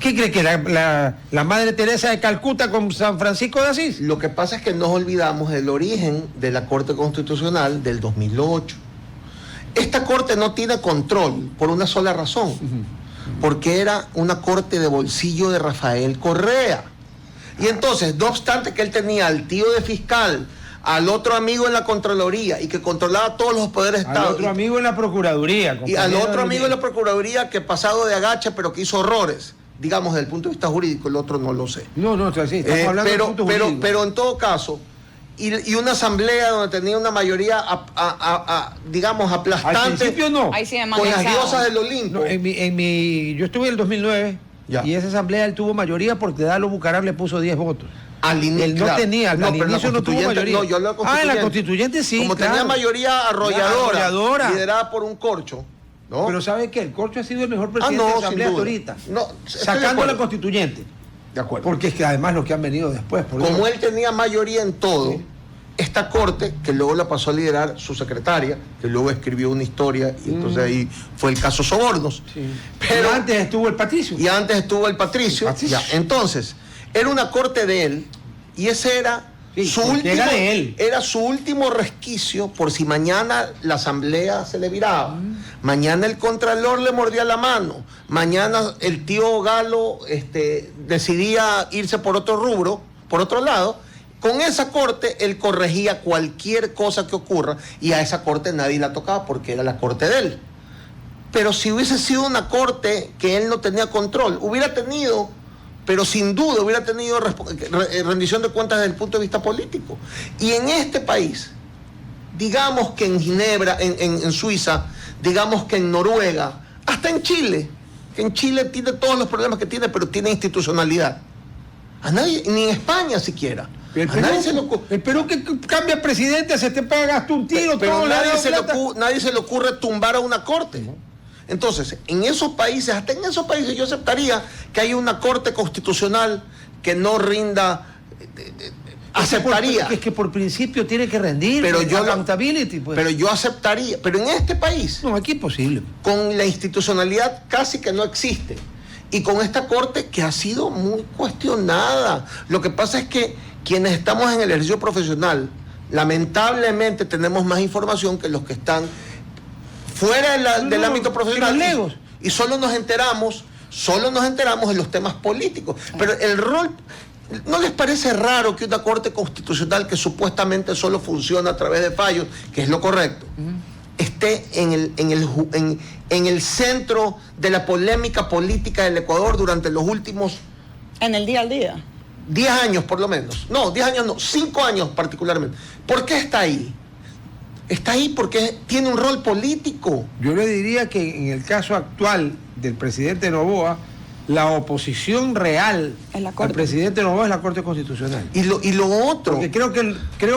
¿Qué cree que la Madre Teresa de Calcuta con San Francisco de Asís? Lo que pasa es que nos olvidamos del origen de la Corte Constitucional del 2008. Esta Corte no tiene control por una sola razón, porque era una Corte de bolsillo de Rafael Correa. Y entonces, no obstante que él tenía al tío de fiscal, al otro amigo en la Contraloría y que controlaba todos los poderes de Estado. Al otro amigo en la Procuraduría. Y al otro amigo en la Procuraduría que pasado de agacha pero que hizo horrores. Digamos, desde el punto de vista jurídico, el otro no lo sé. No, sí, estamos hablando del punto jurídico. Pero en todo caso, y una asamblea donde tenía una mayoría, digamos, aplastante. Al principio no. Ahí sí, con las diosas del Olimpo. No, yo estuve en el 2009 y esa asamblea él tuvo mayoría porque Dalo Bucaram le puso 10 votos. Él no tenía, al inicio no tuvo mayoría. No, yo hablo de constituyente. En la constituyente sí, como tenía mayoría arrolladora, liderada por un corcho. ¿No? Pero ¿sabe qué? El Corcho ha sido el mejor presidente de la Asamblea hasta ahorita. No, sacando la constituyente. De acuerdo. Porque es que además los que han venido después. Como él tenía mayoría en todo, sí, esta Corte, que luego la pasó a liderar su secretaria, que luego escribió una historia, y entonces ahí fue el caso Sobornos. Sí. Pero antes estuvo el Patricio. Ya, entonces, era una Corte de él, y ese era... Sí, era su último resquicio por si mañana la asamblea se le viraba, mañana el contralor le mordía la mano, mañana el tío Galo decidía irse por otro rubro, por otro lado. Con esa corte él corregía cualquier cosa que ocurra y a esa corte nadie la tocaba porque era la corte de él. Pero si hubiese sido una corte que él no tenía control, hubiera tenido... pero sin duda hubiera tenido rendición de cuentas desde el punto de vista político. Y en este país, digamos que en Ginebra, en Suiza, digamos que en Noruega, hasta en Chile, que en Chile tiene todos los problemas que tiene, pero tiene institucionalidad. A nadie, ni en España siquiera. El Perú que cambia presidente, se te paga hasta un tiro. Pero nadie se le ocurre tumbar a una corte. Entonces, en esos países, hasta en esos países yo aceptaría que haya una Corte Constitucional que no rinda, aceptaría. Es que por principio tiene que rendir, pero pues. yo aceptaría, pero en este país... No, aquí es posible. Con la institucionalidad casi que no existe, y con esta Corte que ha sido muy cuestionada. Lo que pasa es que quienes estamos en el ejercicio profesional, lamentablemente tenemos más información que los que están... fuera del ámbito profesional y solo nos enteramos de los temas políticos. Pero el rol, ¿no les parece raro que una Corte Constitucional que supuestamente solo funciona a través de fallos, que es lo correcto, esté en el centro de la polémica política del Ecuador durante los últimos... En el día al día. 10 años por lo menos. No, 10 años no, 5 años particularmente. ¿Por qué está ahí? Está ahí porque tiene un rol político. Yo le diría que en el caso actual del presidente Noboa, la oposición real al presidente Noboa es la Corte Constitucional. Y lo otro... Porque creo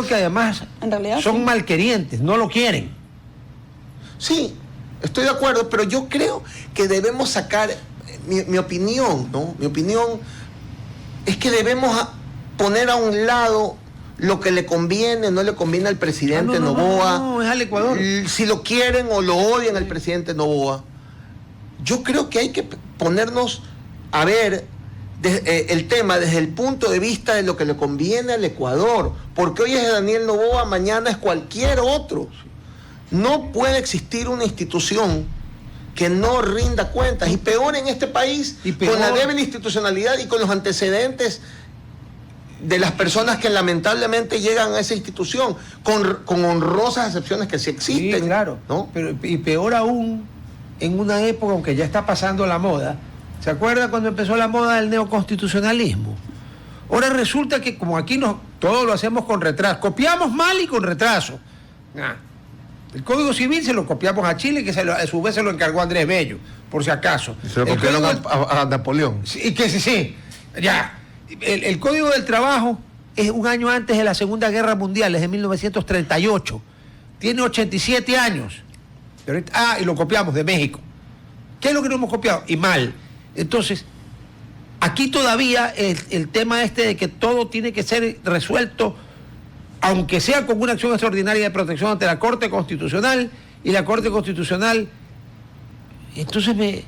que además en realidad son malquerientes, no lo quieren. Sí, estoy de acuerdo, pero yo creo que debemos sacar... Mi opinión, ¿no? Mi opinión es que debemos poner a un lado... lo que le conviene, no le conviene al presidente Noboa. No, es al Ecuador. Si lo quieren o lo odian al presidente Noboa. Yo creo que hay que ponernos a ver el tema desde el punto de vista de lo que le conviene al Ecuador. Porque hoy es Daniel Noboa, mañana es cualquier otro. No puede existir una institución que no rinda cuentas. Y peor en este país, con la débil institucionalidad y con los antecedentes de las personas que lamentablemente llegan a esa institución, con honrosas excepciones que sí existen. Sí, claro. ¿no? Pero, y peor aún, en una época, aunque ya está pasando la moda, ¿se acuerda cuando empezó la moda del neoconstitucionalismo? Ahora resulta que como aquí todo lo hacemos con retraso, copiamos mal y con retraso. El Código Civil se lo copiamos a Chile, que a su vez se lo encargó Andrés Bello, por si acaso. Se lo copiaron a Napoleón. Sí, sí, ya. El Código del Trabajo es un año antes de la Segunda Guerra Mundial, es de 1938. Tiene 87 años. Y lo copiamos de México. ¿Qué es lo que no hemos copiado? Y mal. Entonces, aquí todavía el tema de que todo tiene que ser resuelto, aunque sea con una acción extraordinaria de protección ante la Corte Constitucional, y la Corte Constitucional. Entonces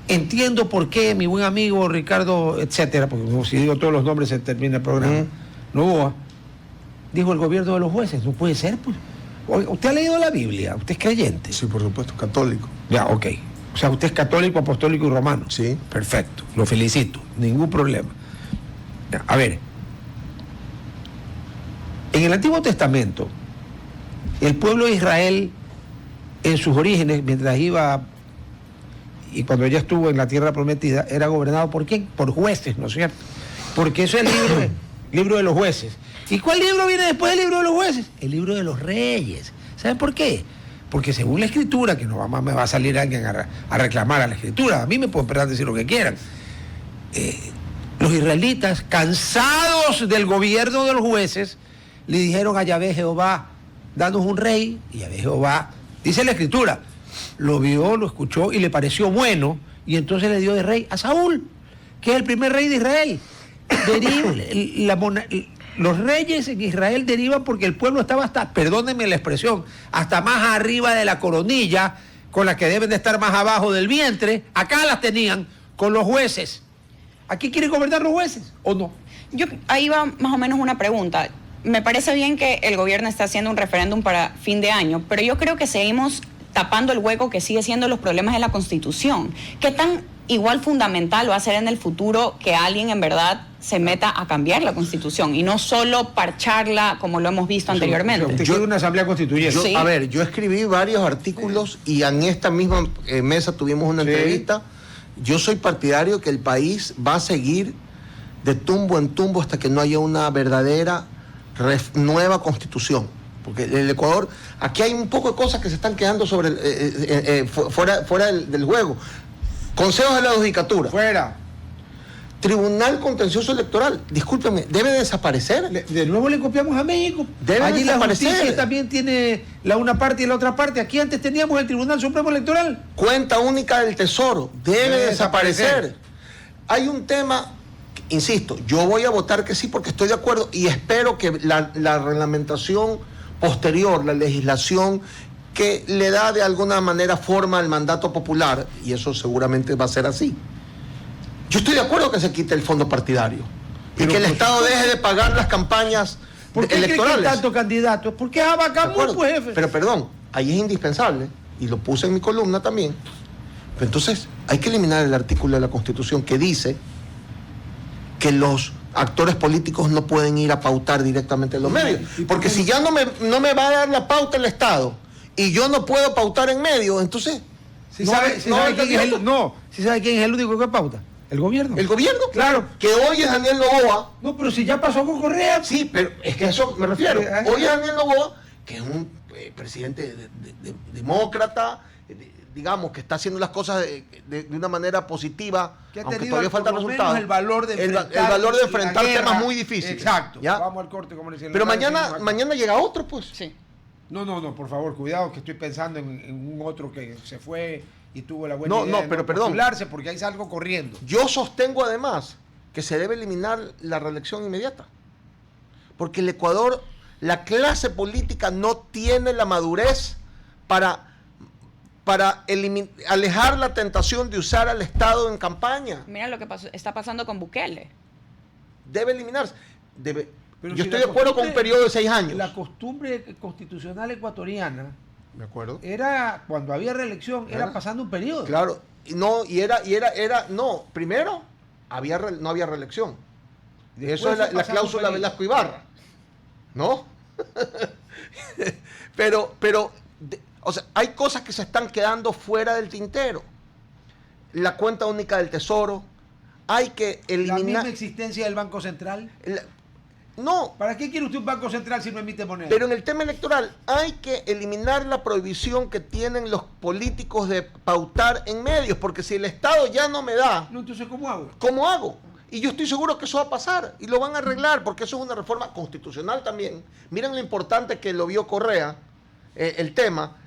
entiendo por qué mi buen amigo Ricardo, etcétera, porque si digo todos los nombres se termina el programa, Novoa, dijo el gobierno de los jueces. No puede ser, pues. ¿Usted ha leído la Biblia? ¿Usted es creyente? Sí, por supuesto, católico. Ya, ok. O sea, usted es católico, apostólico y romano. Sí. Perfecto, lo felicito, ningún problema. Ya, a ver, en el Antiguo Testamento, el pueblo de Israel, en sus orígenes, mientras iba y cuando ya estuvo en la tierra prometida, era gobernado ¿por quién? Por jueces, ¿no es cierto? Porque eso es el libro de los jueces. ¿Y cuál libro viene después del libro de los jueces? El libro de los reyes. ¿Saben por qué? Porque según la escritura, que no me va a salir alguien a reclamar a la escritura, a mí me pueden empezar a decir lo que quieran, los israelitas, cansados del gobierno de los jueces, le dijeron a Yahvé Jehová, danos un rey, y Yahvé Jehová, dice la escritura, lo vio, lo escuchó y le pareció bueno, y entonces le dio de rey a Saúl, que es el primer rey de Israel. Los reyes en Israel derivan porque el pueblo estaba hasta, perdónenme la expresión, hasta más arriba de la coronilla, con la que deben de estar más abajo del vientre. Acá las tenían con los jueces. ¿Aquí quieren gobernar los jueces o no? Ahí va más o menos una pregunta. Me parece bien que el gobierno está haciendo un referéndum para fin de año, pero yo creo que seguimos tapando el hueco que sigue siendo los problemas de la Constitución. ¿Qué tan igual fundamental va a ser en el futuro que alguien en verdad se meta a cambiar la Constitución y no solo parcharla como lo hemos visto anteriormente? Usted quiere una asamblea constituyente. Sí. A ver, yo escribí varios artículos y en esta misma mesa tuvimos una entrevista. Yo soy partidario que el país va a seguir de tumbo en tumbo hasta que no haya una verdadera nueva Constitución. Porque el Ecuador, aquí hay un poco de cosas que se están quedando sobre fuera del juego. Consejos de la Judicatura. Fuera. Tribunal Contencioso Electoral, discúlpeme, debe desaparecer. De nuevo le copiamos a México. Debe Allí desaparecer. la justicia también tiene una parte y la otra parte. Aquí antes teníamos el Tribunal Supremo Electoral. Cuenta única del Tesoro, debe desaparecer. Hay un tema, insisto, yo voy a votar que sí porque estoy de acuerdo y espero que la reglamentación posterior, la legislación que le da de alguna manera forma al mandato popular, y eso seguramente va a ser así. Yo estoy de acuerdo que se quite el fondo partidario y que el Estado deje de pagar las campañas ¿Por qué electorales. creen que hay tantos candidatos? Porque es Abacamú, pues, jefe. Pero perdón, ahí es indispensable, y lo puse en mi columna también. Pero entonces hay que eliminar el artículo de la Constitución que dice que los actores políticos no pueden ir a pautar directamente en los medios. Porque si ya no me va a dar la pauta el Estado y yo no puedo pautar en medio, entonces... ¿sabe quién es el único que pauta? El gobierno. El gobierno, claro. Que hoy es Daniel Noboa. No, pero si ya pasó con Correa. Sí, pero es que a eso me refiero. Hoy es Daniel Noboa, que es un presidente demócrata, digamos, que está haciendo las cosas de una manera positiva, Que ha aunque tenido todavía faltan por lo resultados. menos el valor de enfrentar, el valor de enfrentar la guerra. temas muy difíciles. Exacto. ¿Ya? Vamos al corte, como le decía. Pero mañana llega otro, pues. Sí. No, por favor, cuidado, que estoy pensando en un otro que se fue y tuvo la buena No, idea pero perdón. postularse porque hay algo corriendo. Yo sostengo además que se debe eliminar la reelección inmediata. Porque el Ecuador, la clase política no tiene la madurez para alejar la tentación de usar al Estado en campaña. Mira lo que está pasando con Bukele. Debe eliminarse. Pero Yo si estoy la de acuerdo con un costumbre- periodo de 6 años. La costumbre constitucional ecuatoriana ¿De acuerdo? era, cuando había reelección, era pasando un periodo. Claro. Primero, no había reelección. Eso es la cláusula Velasco Ibarra, ¿no? pero o sea, hay cosas que se están quedando fuera del tintero. La cuenta única del Tesoro, hay que eliminar... ¿La misma existencia del Banco Central? No. ¿Para qué quiere usted un Banco Central si no emite moneda? Pero en el tema electoral hay que eliminar la prohibición que tienen los políticos de pautar en medios, porque si el Estado ya no me da... No, entonces, ¿cómo hago? ¿Cómo hago? Y yo estoy seguro que eso va a pasar y lo van a arreglar, porque eso es una reforma constitucional también. Miren lo importante que lo vio Correa, el tema,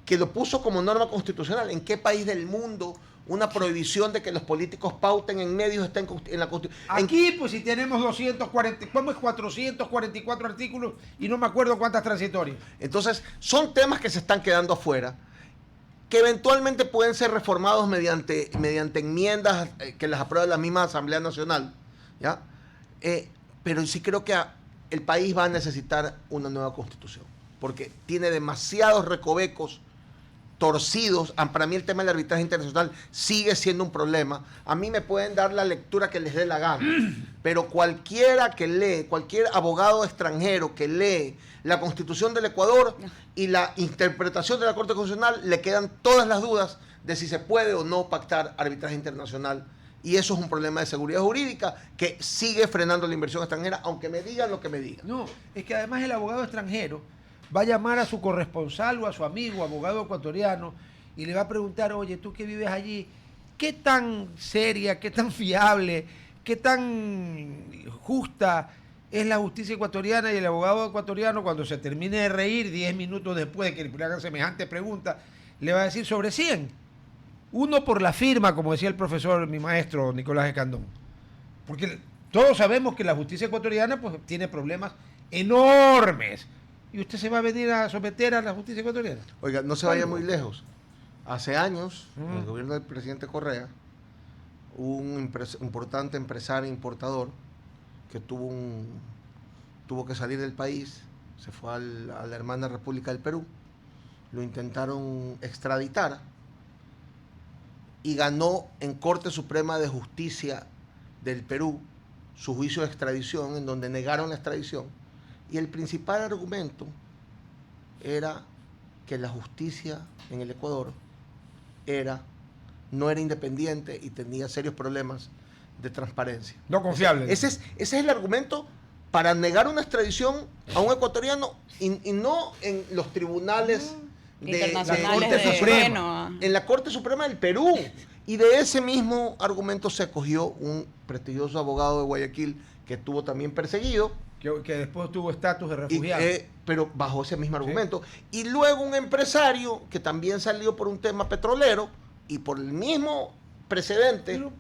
que lo puso como norma constitucional. ¿En qué país del mundo una prohibición de que los políticos pauten en medios está en la Constitución? Aquí, pues si tenemos 444 artículos y no me acuerdo cuántas transitorias. Entonces, son temas que se están quedando afuera, que eventualmente pueden ser reformados mediante enmiendas que las apruebe la misma Asamblea Nacional, ¿ya? Pero sí creo que el país va a necesitar una nueva Constitución, porque tiene demasiados recovecos torcidos. Para mí el tema del arbitraje internacional sigue siendo un problema. A mí me pueden dar la lectura que les dé la gana, pero cualquiera que lee, cualquier abogado extranjero que lee la Constitución del Ecuador y la interpretación de la Corte Constitucional, le quedan todas las dudas de si se puede o no pactar arbitraje internacional. Y eso es un problema de seguridad jurídica que sigue frenando la inversión extranjera, aunque me digan lo que me digan. No, es que además el abogado extranjero va a llamar a su corresponsal o a su amigo, abogado ecuatoriano, y le va a preguntar, oye, tú que vives allí, ¿qué tan seria, qué tan fiable, qué tan justa es la justicia ecuatoriana? Y el abogado ecuatoriano, cuando se termine de reír, 10 minutos después de que le hagan semejante pregunta, le va a decir sobre 100. Uno por la firma, como decía el profesor, mi maestro Nicolás Escandón. Porque todos sabemos que la justicia ecuatoriana pues, tiene problemas enormes. ¿Y usted se va a venir a someter a la justicia ecuatoriana? Oiga, no se vaya muy lejos. Hace años, en el gobierno del presidente Correa, hubo un importante empresario importador que tuvo que salir del país, se fue a la hermana República del Perú, lo intentaron extraditar y ganó en Corte Suprema de Justicia del Perú su juicio de extradición, en donde negaron la extradición. Y el principal argumento era que la justicia en el Ecuador no era independiente y tenía serios problemas de transparencia. No confiable. Ese es el argumento para negar una extradición a un ecuatoriano y no en los tribunales internacionales de Corte Suprema, bueno. en la Corte Suprema del Perú. Y de ese mismo argumento se acogió un prestigioso abogado de Guayaquil que estuvo también perseguido. Que después tuvo estatus de refugiado. Pero bajo ese mismo argumento. Sí. Y luego un empresario que también salió por un tema petrolero y por el mismo precedente. Pero,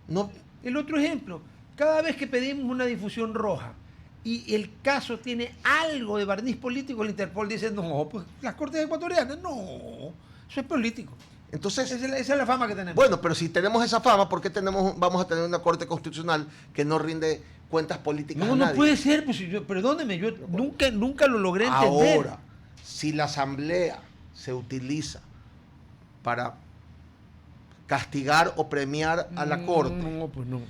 no. El otro ejemplo, cada vez que pedimos una difusión roja y el caso tiene algo de barniz político, el Interpol dice, no, pues las Cortes ecuatorianas, no, eso es político. Entonces, esa es la fama que tenemos. Bueno, pero si tenemos esa fama, ¿por qué vamos a tener una Corte Constitucional que no rinde cuentas políticas a nadie? No puede ser, pues perdóneme, yo nunca lo logré entender. Ahora, si la Asamblea se utiliza para castigar o premiar a la Corte, no, pues no.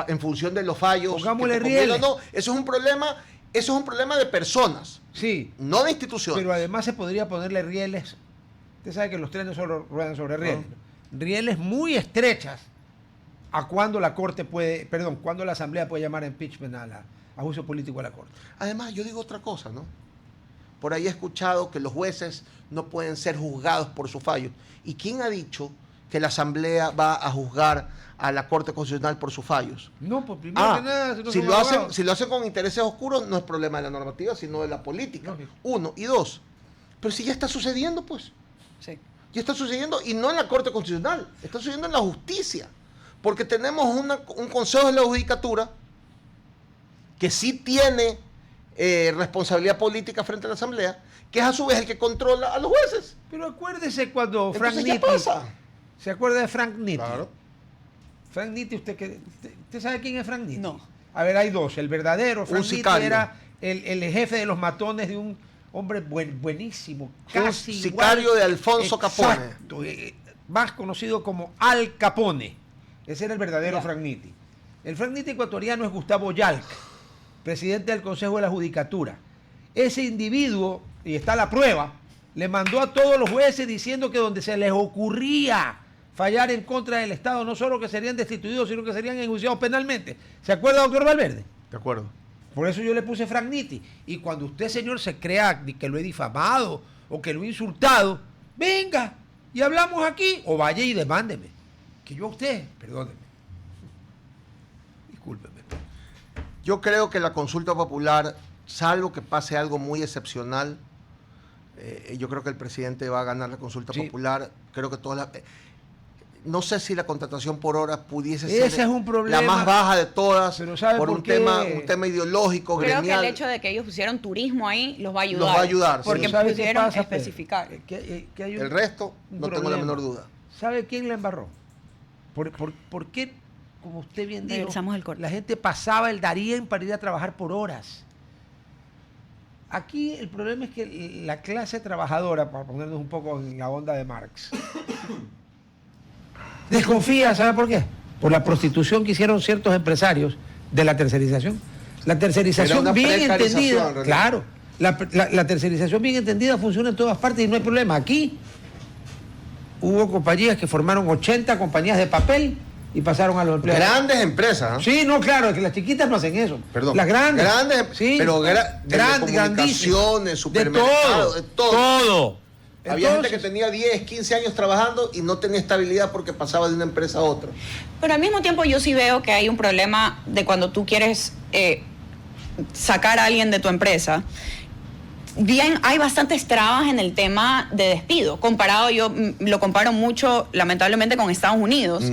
En función de los fallos, pongámosle rieles. No, eso es un problema de personas, sí, no de instituciones. Pero además se podría ponerle rieles. Usted sabe que los trenes solo ruedan sobre rieles. Rieles muy estrechas a cuando cuando la Asamblea puede llamar a impeachment a juicio político a la Corte. Además, yo digo otra cosa, ¿no? Por ahí he escuchado que los jueces no pueden ser juzgados por sus fallos. ¿Y quién ha dicho que la Asamblea va a juzgar a la Corte Constitucional por sus fallos? No, pues primero que nada, si lo hacen con intereses oscuros, no es problema de la normativa, sino de la política. Lógico. 1 y 2. Pero si ya está sucediendo, pues. Sí. Ya está sucediendo, y no en la Corte Constitucional, está sucediendo en la justicia. Porque tenemos un Consejo de la Judicatura que sí tiene responsabilidad política frente a la Asamblea, que es a su vez el que controla a los jueces. Pero acuérdese cuando Entonces, Frank ¿qué Nitti... pasa? ¿Se acuerda de Frank Nitti? Claro. Frank Nitti, ¿usted sabe quién es Frank Nitti? No. A ver, hay dos. El verdadero Frank Nitti sicario. era el jefe de los matones de un hombre buenísimo. Casi Un sicario igual. de Alfonso Capone. Exacto, más conocido como Al Capone. Ese era el verdadero Ya. Frank Nitti. El Frank Nitti ecuatoriano es Gustavo Yalc, presidente del Consejo de la Judicatura. Ese individuo, y está la prueba, le mandó a todos los jueces diciendo que donde se les ocurría fallar en contra del Estado, no solo que serían destituidos, sino que serían enjuiciados penalmente. ¿Se acuerda, doctor Valverde? De acuerdo. Por eso yo le puse Frank Nitti. Y cuando usted, señor, se crea que lo he difamado o que lo he insultado, venga y hablamos aquí o vaya y demándeme. Que yo a usted, perdóneme. Discúlpeme. Yo creo que la consulta popular, salvo que pase algo muy excepcional, yo creo que el presidente va a ganar la consulta popular. Creo que todas las... No sé si la contratación por horas pudiese ser Ese es un problema, la más baja de todas, pero ¿sabe por por un qué? tema ideológico, Creo gremial. que el hecho de que ellos pusieron turismo ahí los va a ayudar. Los va a ayudar, sí. Porque Pero ¿sabe qué pudieron pasa, Pedro? especificar. Que hay El resto, un no tengo la problema. menor duda. ¿Sabe quién la embarró? ¿Por qué, como usted bien dijo, Regresamos al corte. la gente pasaba el Darién para ir a trabajar por horas? Aquí el problema es que la clase trabajadora, para ponernos un poco en la onda de Marx, desconfía, ¿sabe por qué? Por la prostitución que hicieron ciertos empresarios de la tercerización. La Era tercerización una bien precarización, entendida, en realidad. claro, la tercerización bien entendida funciona en todas partes y no hay problema. Aquí hubo compañías que formaron 80 compañías de papel y pasaron a los empleados. Grandes empresas, ¿eh? Sí, no, claro, es que las chiquitas no hacen eso. Perdón. Las grandes. Grandes, sí, pero grandísimas. telecomunicaciones, supermercados, de de todo. todo. Había Entonces, gente que tenía 10, 15 años trabajando y no tenía estabilidad porque pasaba de una empresa a otra. Pero al mismo tiempo yo sí veo que hay un problema de cuando tú quieres sacar a alguien de tu empresa. Bien, hay bastantes trabas en el tema de despido. Yo lo comparo mucho, lamentablemente, con Estados Unidos.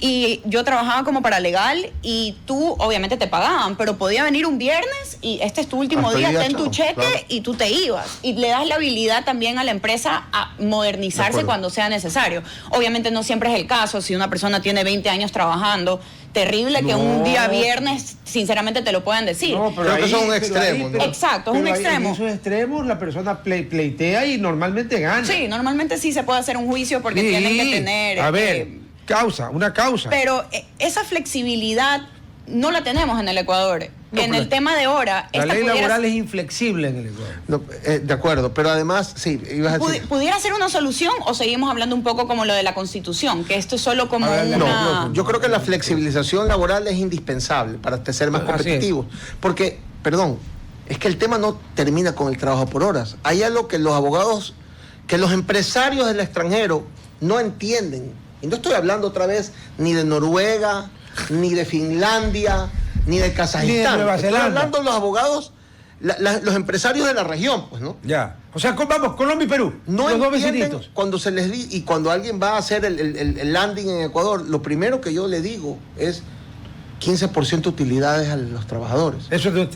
Y yo trabajaba como paralegal y tú, obviamente, te pagaban, pero podía venir un viernes y este es tu último Hasta el día, día, ten tu chao, cheque claro. y tú te ibas. Y le das la habilidad también a la empresa a De modernizarse acuerdo. cuando sea necesario. Obviamente no siempre es el caso. Si una persona tiene 20 años trabajando, terrible que un No. día viernes, sinceramente, te lo puedan decir. no, Creo que son extremos, ¿no? Exacto, es un pero ahí, extremo. En esos extremos la persona pleitea y normalmente gana. Sí, normalmente sí se puede hacer un juicio porque Sí. tienen que tener... A ver, una causa. pero esa flexibilidad no la tenemos en el Ecuador. No, en pero el tema de hora... la esta ley pudiera- laboral es inflexible en el Ecuador. No, de acuerdo, pero además, sí, ibas a decir... ¿Pudiera ser una solución o seguimos hablando un poco como lo de la Constitución? Que esto es solo como A ver, una... No, yo creo que la flexibilización laboral es indispensable para ser más Así es. competitivos. Porque, perdón, es que el tema no termina con el trabajo por horas. Hay algo que los abogados, que los empresarios del extranjero no entienden. Y no estoy hablando otra vez ni de Noruega, ni de Finlandia, ni de Kazajistán. Nueva Estoy Zelanda. hablando de los abogados, los empresarios de la región, pues, ¿no? Ya. O sea, vamos, Colombia y Perú. No los dos entienden vecinitos. cuando se les y cuando alguien va a hacer el landing en Ecuador, lo primero que yo le digo es 15% utilidades a los trabajadores. Eso es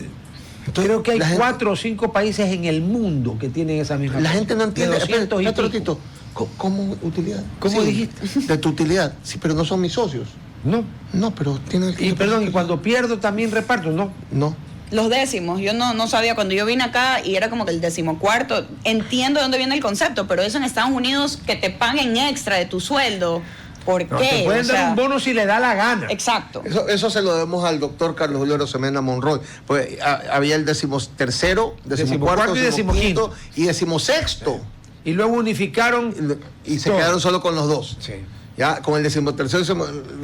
creo que hay la gente- 4 o 5 países en el mundo que tienen esa misma La cosa. gente no entiende. De 200 y Espérate, pico. ratito. ¿Cómo utilidad? ¿Cómo Sí, dijiste? De tu utilidad. Sí, pero no son mis socios. No. No, pero tienen el Y 15%. perdón, y cuando pierdo también reparto, no. No. Los décimos, yo no sabía cuando yo vine acá y era como que el 14º, entiendo de dónde viene el concepto, pero eso en Estados Unidos que te paguen extra de tu sueldo, ¿por No, qué? te pueden O sea, dar un bono si le da la gana. Exacto. Eso se lo debemos al doctor Carlos Julio Rosemena Monroy. Pues había el 13º, 14º, y 15º y 16º. Y luego unificaron. Y se todo. quedaron solo con los dos. Sí. Ya, con el 13º se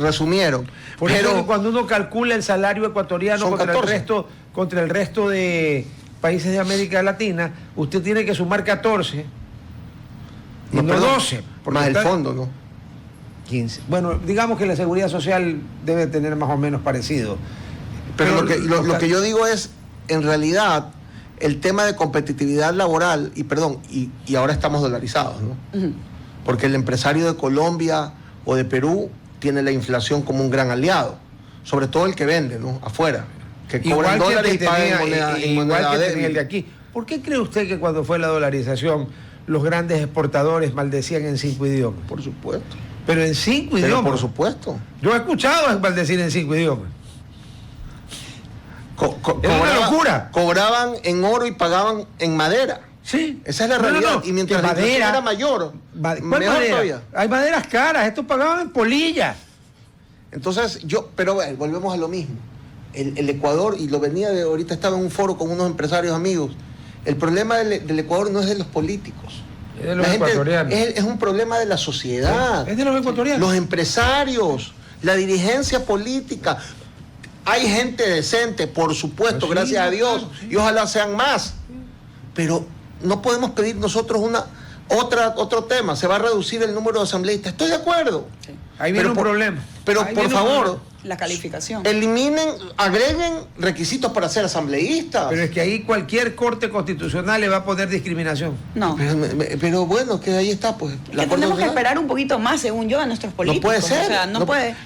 resumieron. Por eso pero que cuando uno calcula el salario ecuatoriano Son contra 14. el resto de países de América Latina, usted tiene que sumar 14 y no, perdón, 12. porque más el está- fondo, ¿no? 15. Bueno, digamos que la seguridad social debe tener más o menos parecido. Pero lo que yo digo es, en realidad, el tema de competitividad laboral, y ahora estamos dolarizados, ¿no? Ujú. Porque el empresario de Colombia o de Perú tiene la inflación como un gran aliado, sobre todo el que vende, ¿no? Afuera, que cobra Igual en que dólares el y que paga en tenía, moneda, en igual moneda que débil. tenía el de aquí. ¿Por qué cree usted que cuando fue la dolarización los grandes exportadores maldecían en 5 idiomas? Por supuesto. Pero en 5 Pero idiomas. por supuesto. Yo he escuchado maldecir en 5 idiomas. Es una locura. Cobraban en oro y pagaban en madera. Sí. Esa es la realidad. Y mientras que la inflación era mayor, ¿Cuál mejor madera? todavía. Hay maderas caras, estos pagaban en polilla. Entonces, pero bueno, volvemos a lo mismo. El Ecuador, y lo venía de ahorita, estaba en un foro con unos empresarios amigos. El problema del Ecuador no es de los políticos. Es de los ecuatorianos. Es un problema de la sociedad. Es de los ecuatorianos. Los empresarios, la dirigencia política. Hay gente decente, por supuesto, Pues sí, gracias a Dios, claro, sí. y ojalá sean más. Pero no podemos pedir nosotros otro tema. Se va a reducir el número de asambleístas. Estoy de acuerdo. Sí. Ahí viene un problema. Pero Ahí por viene un favor, problema. La calificación. agreguen requisitos para ser asambleístas. Pero es que ahí cualquier corte constitucional le va a poner discriminación. No. Pero bueno, que ahí está, pues. Es que tenemos que esperar un poquito más, según yo, de nuestros políticos. No puede ser. O sea, no puede.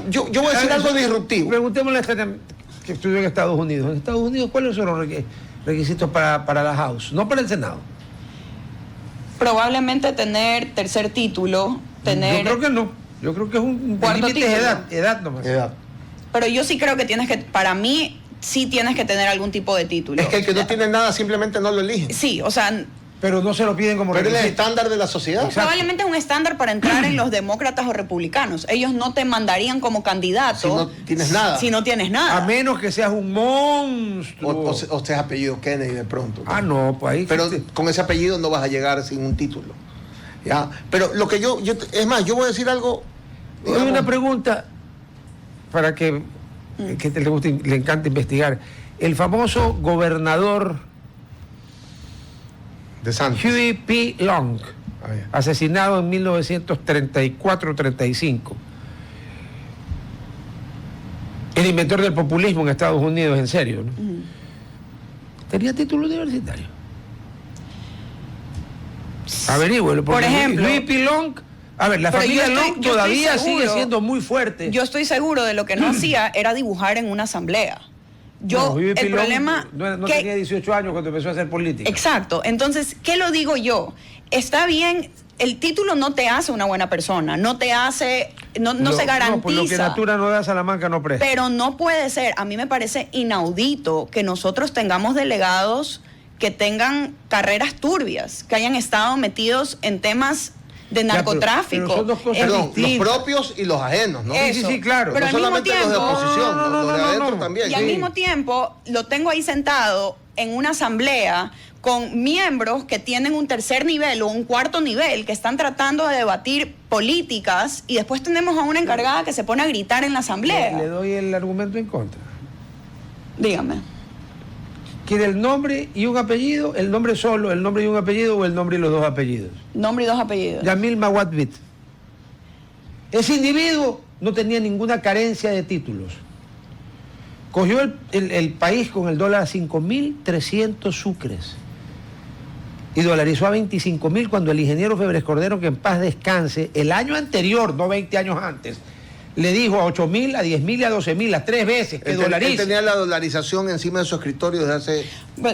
Yo voy a decir algo disruptivo. Preguntémosle a este que estudió en Estados Unidos. En Estados Unidos, ¿cuáles son los requisitos para la House? No para el Senado. Probablemente tener tercer título, tener... Yo creo que no. Yo creo que es un Cuarto límite de título. edad nomás. Pero yo sí creo que para mí, sí tienes que tener algún tipo de título. Es que el que no tiene nada simplemente no lo elige. Sí, o sea, Pero no se lo piden como Pero es el requisito. estándar de la sociedad. Exacto. probablemente es un estándar para entrar en los demócratas o republicanos. Ellos no te mandarían como candidato Si no tienes nada. Si no tienes nada. A menos que seas un monstruo. O sea, apellido Kennedy de pronto. No, pues ahí... Pero con ese apellido no vas a llegar sin un título. ¿Ya? Pero lo que es más, yo voy a decir algo. Hay digamos, una pregunta para que le encanta investigar. El famoso gobernador de Santos. Huey P. Long, asesinado en 1934-35. El inventor del populismo en Estados Unidos, en serio, ¿no? Tenía título universitario. Averígüelo. Por ejemplo, Huey P. Long, a ver, la pero familia yo estoy- Long yo todavía estoy sigue seguro- siendo muy fuerte. Yo estoy seguro de lo que no hacía era dibujar en una asamblea. No, Huey P. El Long problema... no que- tenía 18 años cuando empezó a hacer política. Exacto. Entonces, ¿qué lo digo yo? Está bien, el título no te hace una buena persona, no te hace, no se garantiza. No, por lo que Natura no da, Salamanca no presta. Pero no puede ser, a mí me parece inaudito que nosotros tengamos delegados que tengan carreras turbias, que hayan estado metidos en temas de pero narcotráfico. son dos cosas Perdón, los distintas. propios y los ajenos, ¿no? Eso. Sí, claro. Pero No al mismo solamente los de tiempo- oposición, No, no, los de no, adentro no. también. Y al Sí. mismo tiempo lo tengo ahí sentado en una asamblea con miembros que tienen un tercer nivel o un cuarto nivel que están tratando de debatir políticas y después tenemos a una encargada que se pone a gritar en la asamblea. Le doy el argumento en contra. Dígame. ¿Quiere el nombre y un apellido? ¿El nombre solo, el nombre y un apellido o el nombre y los dos apellidos? Nombre y dos apellidos. Yamil Mawadbit. Ese individuo no tenía ninguna carencia de títulos. Cogió el país con el dólar a 5.300 sucres y dolarizó a 25.000 cuando el ingeniero Febres Cordero, que en paz descanse, el año anterior, no 20 años antes, le dijo a 8.000, a 10.000 y a 12.000, las 3 veces que Él dolarice. tenía la dolarización encima de su escritorio desde hace...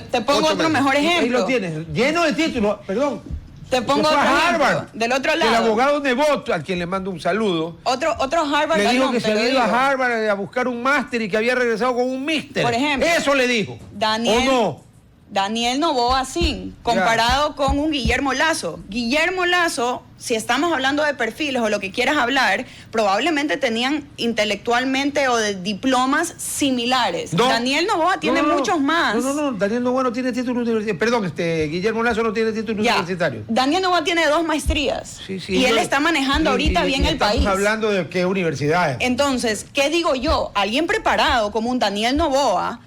Te pongo 8 otro meses. mejor Ahí ejemplo. lo tienes, lleno de títulos, perdón. Te pongo Fue otro a ejemplo. Harvard. Del otro El lado. abogado Nebot, al quien le mando un saludo, Otro Harvard. le dijo Galón, que te se lo había ido a digo. Harvard a buscar un máster y que había regresado con un mister. Por ejemplo, Eso le dijo. Daniel, ¿O no? Daniel Noboa Sin, comparado con un Guillermo Lazo. Guillermo Lazo, si estamos hablando de perfiles o lo que quieras hablar, probablemente tenían intelectualmente o de diplomas similares. No. Daniel Noboa tiene No, muchos más. No, Daniel Noboa no tiene título universitario. Perdón, Guillermo Lazo no tiene título Ya. universitario. Daniel Noboa tiene 2 maestrías. Sí, sí, y él no. está manejando ahorita Y bien el estamos país. hablando de qué universidades. Entonces, ¿qué digo yo? Alguien preparado como un Daniel Noboa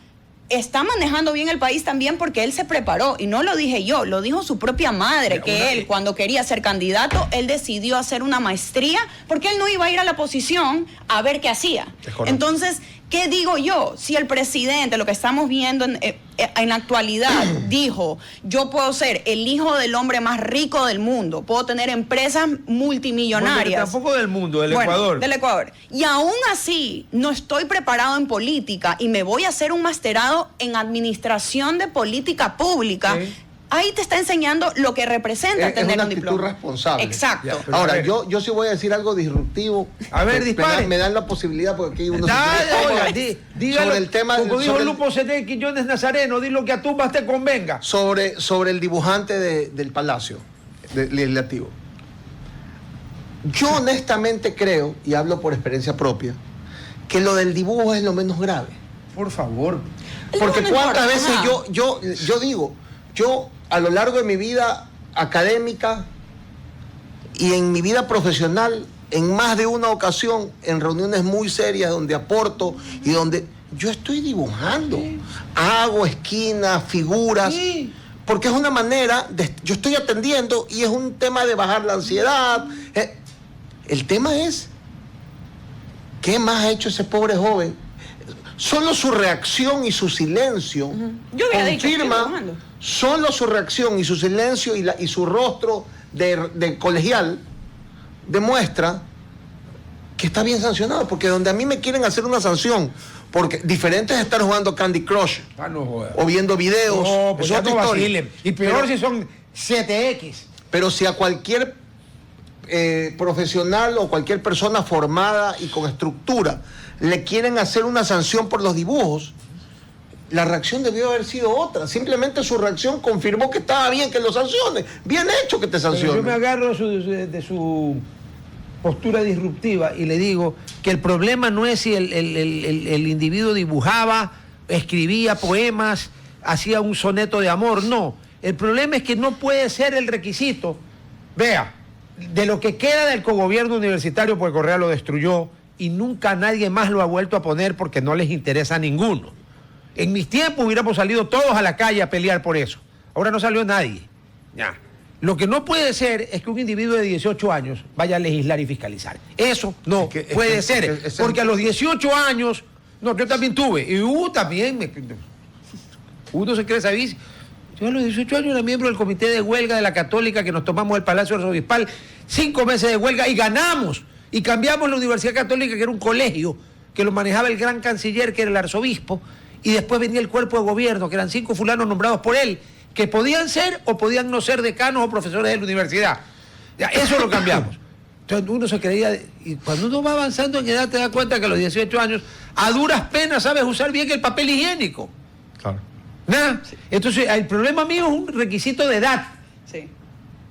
está manejando bien el país también porque él se preparó. Y no lo dije yo, lo dijo su propia madre, que él cuando quería ser candidato, él decidió hacer una maestría porque él no iba a ir a la oposición a ver qué hacía. Es correcto. Entonces, ¿qué digo yo? Si el presidente, lo que estamos viendo en la actualidad, dijo, yo puedo ser el hijo del hombre más rico del mundo, puedo tener empresas multimillonarias. Bueno, tampoco del mundo, del Bueno, Ecuador. del Ecuador. Y aún así, no estoy preparado en política y me voy a hacer un masterado en administración de política pública. Sí. Ahí te está enseñando lo que representa Es tener una un actitud diploma. responsable. Exacto. Ya, pero a Ahora, ver. yo sí voy a decir algo disruptivo. A ver, dispare. Me dan la posibilidad porque aquí uno Dale, se oiga, quiere- dígalo, sobre el tema como dijo sobre el- Lupo Cené Quiñones Nazareno, di lo que a tú más te convenga. sobre el dibujante del Palacio Legislativo. Yo honestamente creo, y hablo por experiencia propia, que lo del dibujo es lo menos grave. Por favor. Porque No cuántas importa, veces ajá. yo digo, yo a lo largo de mi vida académica y en mi vida profesional, en más de una ocasión, en reuniones muy serias donde aporto y donde yo estoy dibujando, hago esquinas, figuras, Sí. porque es una manera yo estoy atendiendo y es un tema de bajar la ansiedad. El tema es, ¿qué más ha hecho ese pobre joven? Solo su reacción y su silencio Yo hubiera dicho, estoy confirma, dibujando. solo su reacción y su silencio y su rostro de colegial demuestra que está bien sancionado, porque donde a mí me quieren hacer una sanción, porque diferente es estar jugando Candy Crush Ah, no jodas. o viendo videos, No, pues es ya otra no historia. vacilen. Y peor Pero- si son 7X. Pero si a cualquier profesional o cualquier persona formada y con estructura le quieren hacer una sanción por los dibujos, la reacción debió haber sido otra. Simplemente su reacción confirmó que estaba bien que lo sancione. Bien hecho que te Pero yo me sancione. agarro de su postura disruptiva y le digo que el problema no es si el individuo dibujaba, escribía poemas, hacía un soneto de amor, no. El problema es que no puede ser el requisito. Vea, de lo que queda del cogobierno universitario, porque Correa lo destruyó y nunca nadie más lo ha vuelto a poner porque no les interesa a ninguno. En mis tiempos hubiéramos salido todos a la calle a pelear por eso. Ahora no salió nadie. Ya. Lo que no puede ser es que un individuo de 18 años vaya a legislar y fiscalizar. Eso no Es que- es puede que- ser. es- Porque a los 18 años, no, yo también tuve, y también, uno se cree sabiz. Yo a los 18 años era miembro del comité de huelga de la Católica que nos tomamos el Palacio Arzobispal, 5 meses de huelga y ganamos. Y cambiamos la Universidad Católica, que era un colegio, que lo manejaba el gran canciller, que era el arzobispo, y después venía el cuerpo de gobierno, que eran 5 fulanos nombrados por él, que podían ser o podían no ser decanos o profesores de la universidad. Ya, eso lo cambiamos. Entonces uno se creía, y cuando uno va avanzando en edad te das cuenta que a los 18 años, a duras penas sabes usar bien el papel higiénico. Claro. ¿Nada? Entonces, el problema mío es un requisito de edad, Sí.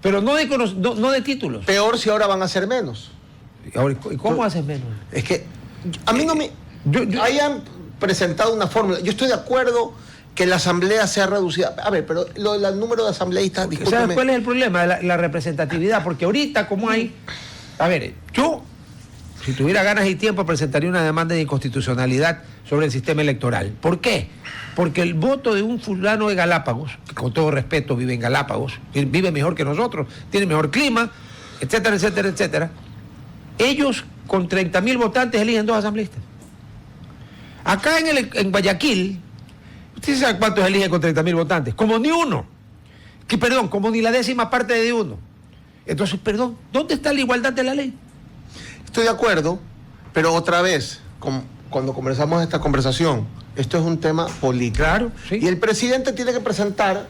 pero no de títulos. Peor si ahora van a ser menos. Ahora, ¿y cómo haces menos? Es que a mí no me... hayan presentado una fórmula. Yo estoy de acuerdo que la asamblea sea reducida. A ver, pero lo del número de asambleístas, ¿Sabes discúlpeme. cuál es el problema? La representatividad, porque ahorita como hay... A ver, yo, si tuviera ganas y tiempo, presentaría una demanda de inconstitucionalidad sobre el sistema electoral. ¿Por qué? Porque el voto de un fulano de Galápagos, que con todo respeto vive en Galápagos, que vive mejor que nosotros, tiene mejor clima, etcétera, etcétera, etcétera, ellos con 30.000 votantes eligen 2 asambleístas. Acá en Guayaquil, ¿usted sabe cuántos eligen con 30.000 votantes? Como ni uno. Como ni la 10ª parte de uno. Entonces, perdón, ¿dónde está la igualdad de la ley? Estoy de acuerdo, pero otra vez, cuando conversamos esta conversación, esto es un tema político. Claro, sí. Y el presidente tiene que presentar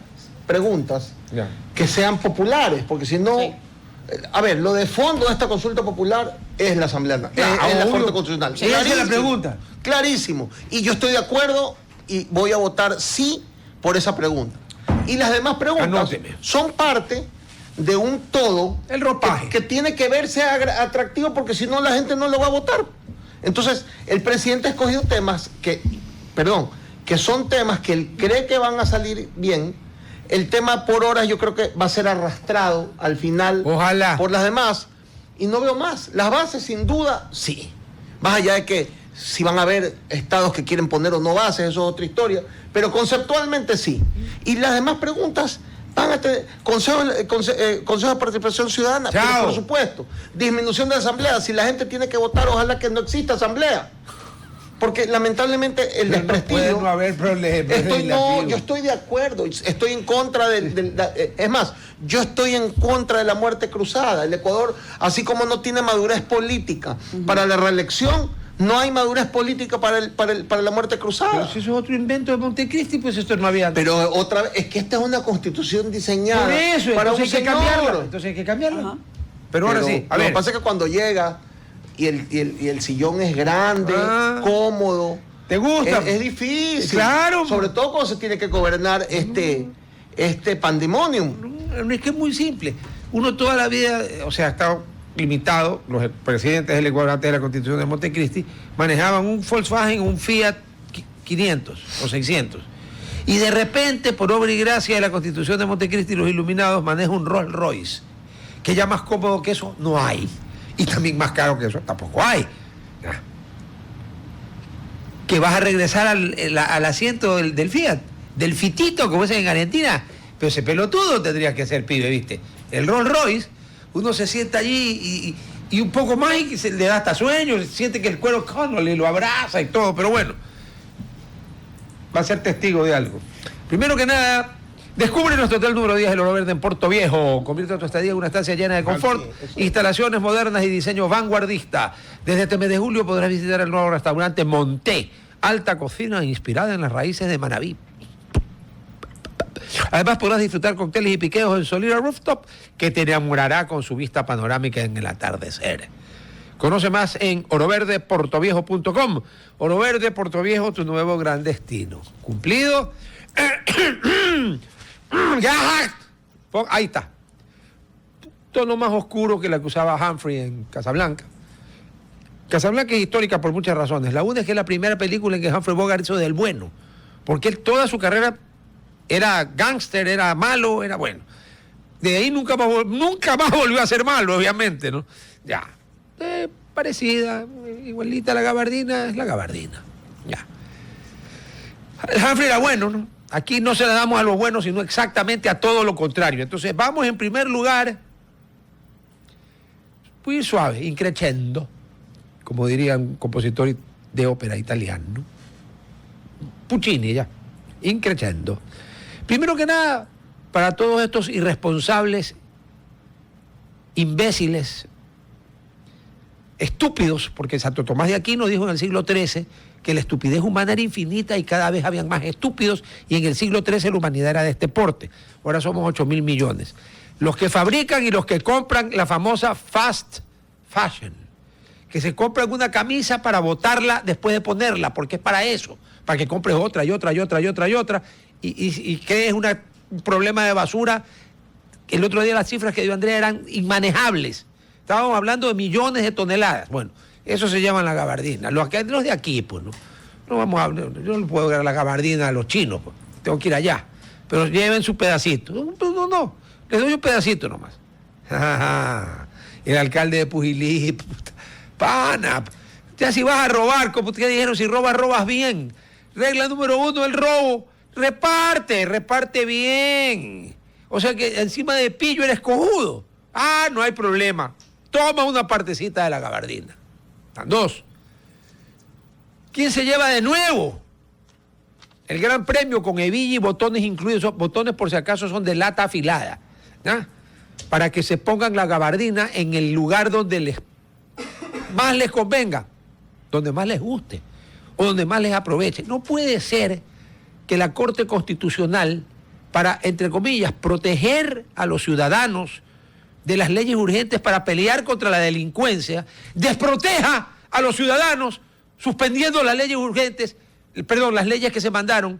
preguntas Ya. que sean populares, porque si no... Sí. A ver, lo de fondo de esta consulta popular es la Asamblea, es la Corte Constitucional. Esa es la Clarísimo, pregunta. Clarísimo. Y yo estoy de acuerdo y voy a votar sí por esa pregunta. Y las demás preguntas Anóteme. son parte de un todo El ropaje. que tiene que verse atractivo, porque si no la gente no lo va a votar. Entonces, el presidente ha escogido temas que son temas que él cree que van a salir bien. El tema por horas yo creo que va a ser arrastrado al final Ojalá. por las demás. Y no veo más. Las bases, sin duda, sí. Más allá de que si van a haber estados que quieren poner o no bases, eso es otra historia. Pero conceptualmente sí. Y las demás preguntas van a tener consejo de participación ciudadana, pero Chao. por supuesto. Disminución de la asamblea. Si la gente tiene que votar, ojalá que no exista asamblea. Porque lamentablemente el desprestigio... No puede no haber problemas. Yo estoy de acuerdo, estoy en contra es más, yo estoy en contra de la muerte cruzada. El Ecuador, así como no tiene madurez política para la reelección, no hay madurez política para la muerte cruzada. Pero si eso es otro invento de Montecristi, pues esto no había... Pero otra vez, es que esta es una constitución diseñada Por eso, para un entonces hay que señor. cambiarla. Entonces hay que cambiarla. Ajá. Pero ahora sí, a Lo ver. que pasa es que cuando llega y el sillón es grande, Ah. cómodo, ¿Te gusta? es difícil. Claro. Sobre todo cuando se tiene que gobernar este pandemonium. No, es que es muy simple. Uno toda la vida, o sea, ha estado limitado, los presidentes del Ecuador antes de la Constitución de Montecristi, manejaban un Volkswagen, un Fiat 500 o 600. Y de repente, por obra y gracia de la Constitución de Montecristi, los iluminados manejan un Rolls Royce, que ya más cómodo que eso no hay. Y también más caro que eso tampoco hay. Ya. Que vas a regresar al asiento del Fiat, del fitito, como dicen en Argentina. Pero ese pelotudo tendría que ser pibe, ¿viste? El Rolls Royce, uno se sienta allí y un poco más y se le da hasta sueño, siente que el cuero Connolly lo abraza y todo, pero bueno, va a ser testigo de algo. Primero que nada, descubre nuestro hotel número 10, el Oro Verde en Puerto Viejo. Convierte tu estadía en una estancia llena de confort, instalaciones modernas y diseño vanguardista. Desde este mes de julio podrás visitar el nuevo restaurante Monté, alta cocina inspirada en las raíces de Manabí. Además podrás disfrutar cócteles y piqueos en Solera Rooftop, que te enamorará con su vista panorámica en el atardecer. Conoce más en oroverdeportoviejo.com. Oro Verde Portoviejo, tu nuevo gran destino. ¿Cumplido? Ahí está. Tono más oscuro que la que usaba Humphrey en Casablanca. Casablanca es histórica por muchas razones. La una es que es la primera película en que Humphrey Bogart hizo del bueno, porque él toda su carrera era gángster, era malo, era bueno. De ahí nunca más volvió a ser malo, obviamente, ¿no? Ya. Parecida, igualita a la gabardina, es la gabardina. Ya. Humphrey era bueno, ¿no? Aquí no se la damos a los buenos, sino exactamente a todo lo contrario. Entonces, vamos en primer lugar, muy suave, increchendo, como diría un compositor de ópera italiano. Puccini, ya. Increchendo. Primero que nada, para todos estos irresponsables, imbéciles, estúpidos, porque Santo Tomás de Aquino dijo en el siglo XIII que la estupidez humana era infinita y cada vez habían más estúpidos, y en el siglo XIII la humanidad era de este porte. Ahora somos 8.000 millones. Los que fabrican y los que compran la famosa fast fashion, que se compran una camisa para botarla después de ponerla, porque es para eso, para que compres otra y otra y otra y otra y otra, y crees un problema de basura. El otro día las cifras que dio Andrea eran inmanejables. Estábamos hablando de millones de toneladas. Bueno, eso se llama la gabardina. Los de aquí, pues, ¿no? No vamos a, yo no puedo dar la gabardina a los chinos, pues. Tengo que ir allá. Pero lleven su pedacito. No, les doy un pedacito nomás. El alcalde de Pujilí, puta, pana. Ya si vas a robar, como te dijeron, si robas, robas bien. Regla número 1, el robo. Reparte bien. O sea que encima de pillo eres cojudo. No hay problema. Toma una partecita de la gabardina. 2. ¿Quién se lleva de nuevo el gran premio con hebilla y botones incluidos? Esos botones, por si acaso, son de lata afilada, ¿no? Para que se pongan la gabardina en el lugar donde más les convenga, donde más les guste o donde más les aproveche. No puede ser que la Corte Constitucional, para, entre comillas, proteger a los ciudadanos de las leyes urgentes para pelear contra la delincuencia, desproteja a los ciudadanos suspendiendo las leyes urgentes, las leyes que se mandaron,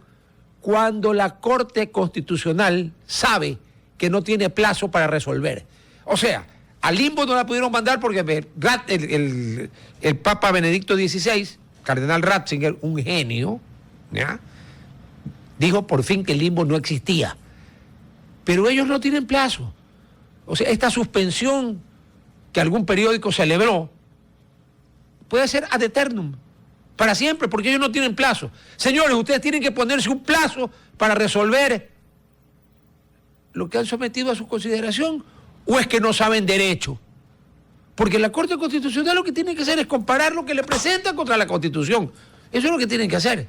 cuando la Corte Constitucional sabe que no tiene plazo para resolver. O sea, al limbo no la pudieron mandar porque el Papa Benedicto XVI, Cardenal Ratzinger, un genio, ¿ya?, dijo por fin que el limbo no existía. Pero ellos no tienen plazo. O sea, esta suspensión que algún periódico celebró puede ser ad eternum, para siempre, porque ellos no tienen plazo. Señores, ustedes tienen que ponerse un plazo para resolver lo que han sometido a su consideración, o es que no saben derecho. Porque la Corte Constitucional lo que tiene que hacer es comparar lo que le presentan contra la Constitución. Eso es lo que tienen que hacer.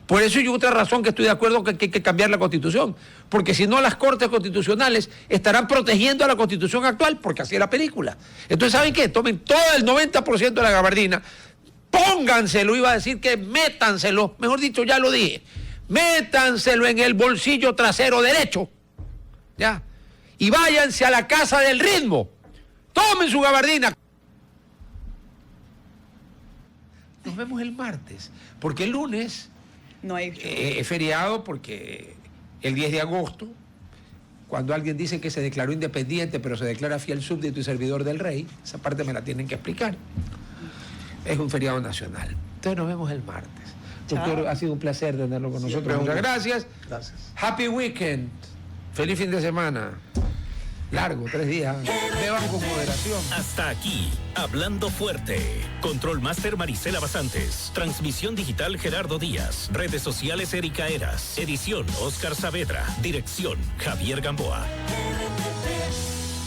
Por eso hay otra razón que estoy de acuerdo que hay que cambiar la Constitución. Porque si no, las Cortes Constitucionales estarán protegiendo a la Constitución actual, porque así es la película. Entonces, ¿saben qué? Tomen todo el 90% de la gabardina, pónganselo, iba a decir que métanselo, mejor dicho, ya lo dije, métanselo en el bolsillo trasero derecho, ¿ya? Y váyanse a la casa del ritmo, tomen su gabardina. Nos vemos el martes, porque el lunes... No hay... es feriado porque el 10 de agosto Cuando alguien dice que se declaró independiente, pero se declara fiel súbdito y servidor del rey, esa parte me la tienen que explicar. Es un feriado nacional. Entonces nos vemos el martes. Doctor, ha sido un placer tenerlo con nosotros. Muchas gracias. Gracias. Happy weekend. Feliz fin de semana. Largo, 3 días. Beban con moderación. Hasta aquí, Hablando Fuerte. Control Master Marisela Basantes. Transmisión digital Gerardo Díaz. Redes sociales Erika Eras. Edición Oscar Saavedra. Dirección Javier Gamboa.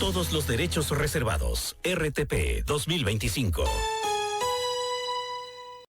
Todos los derechos reservados. RTP 2025.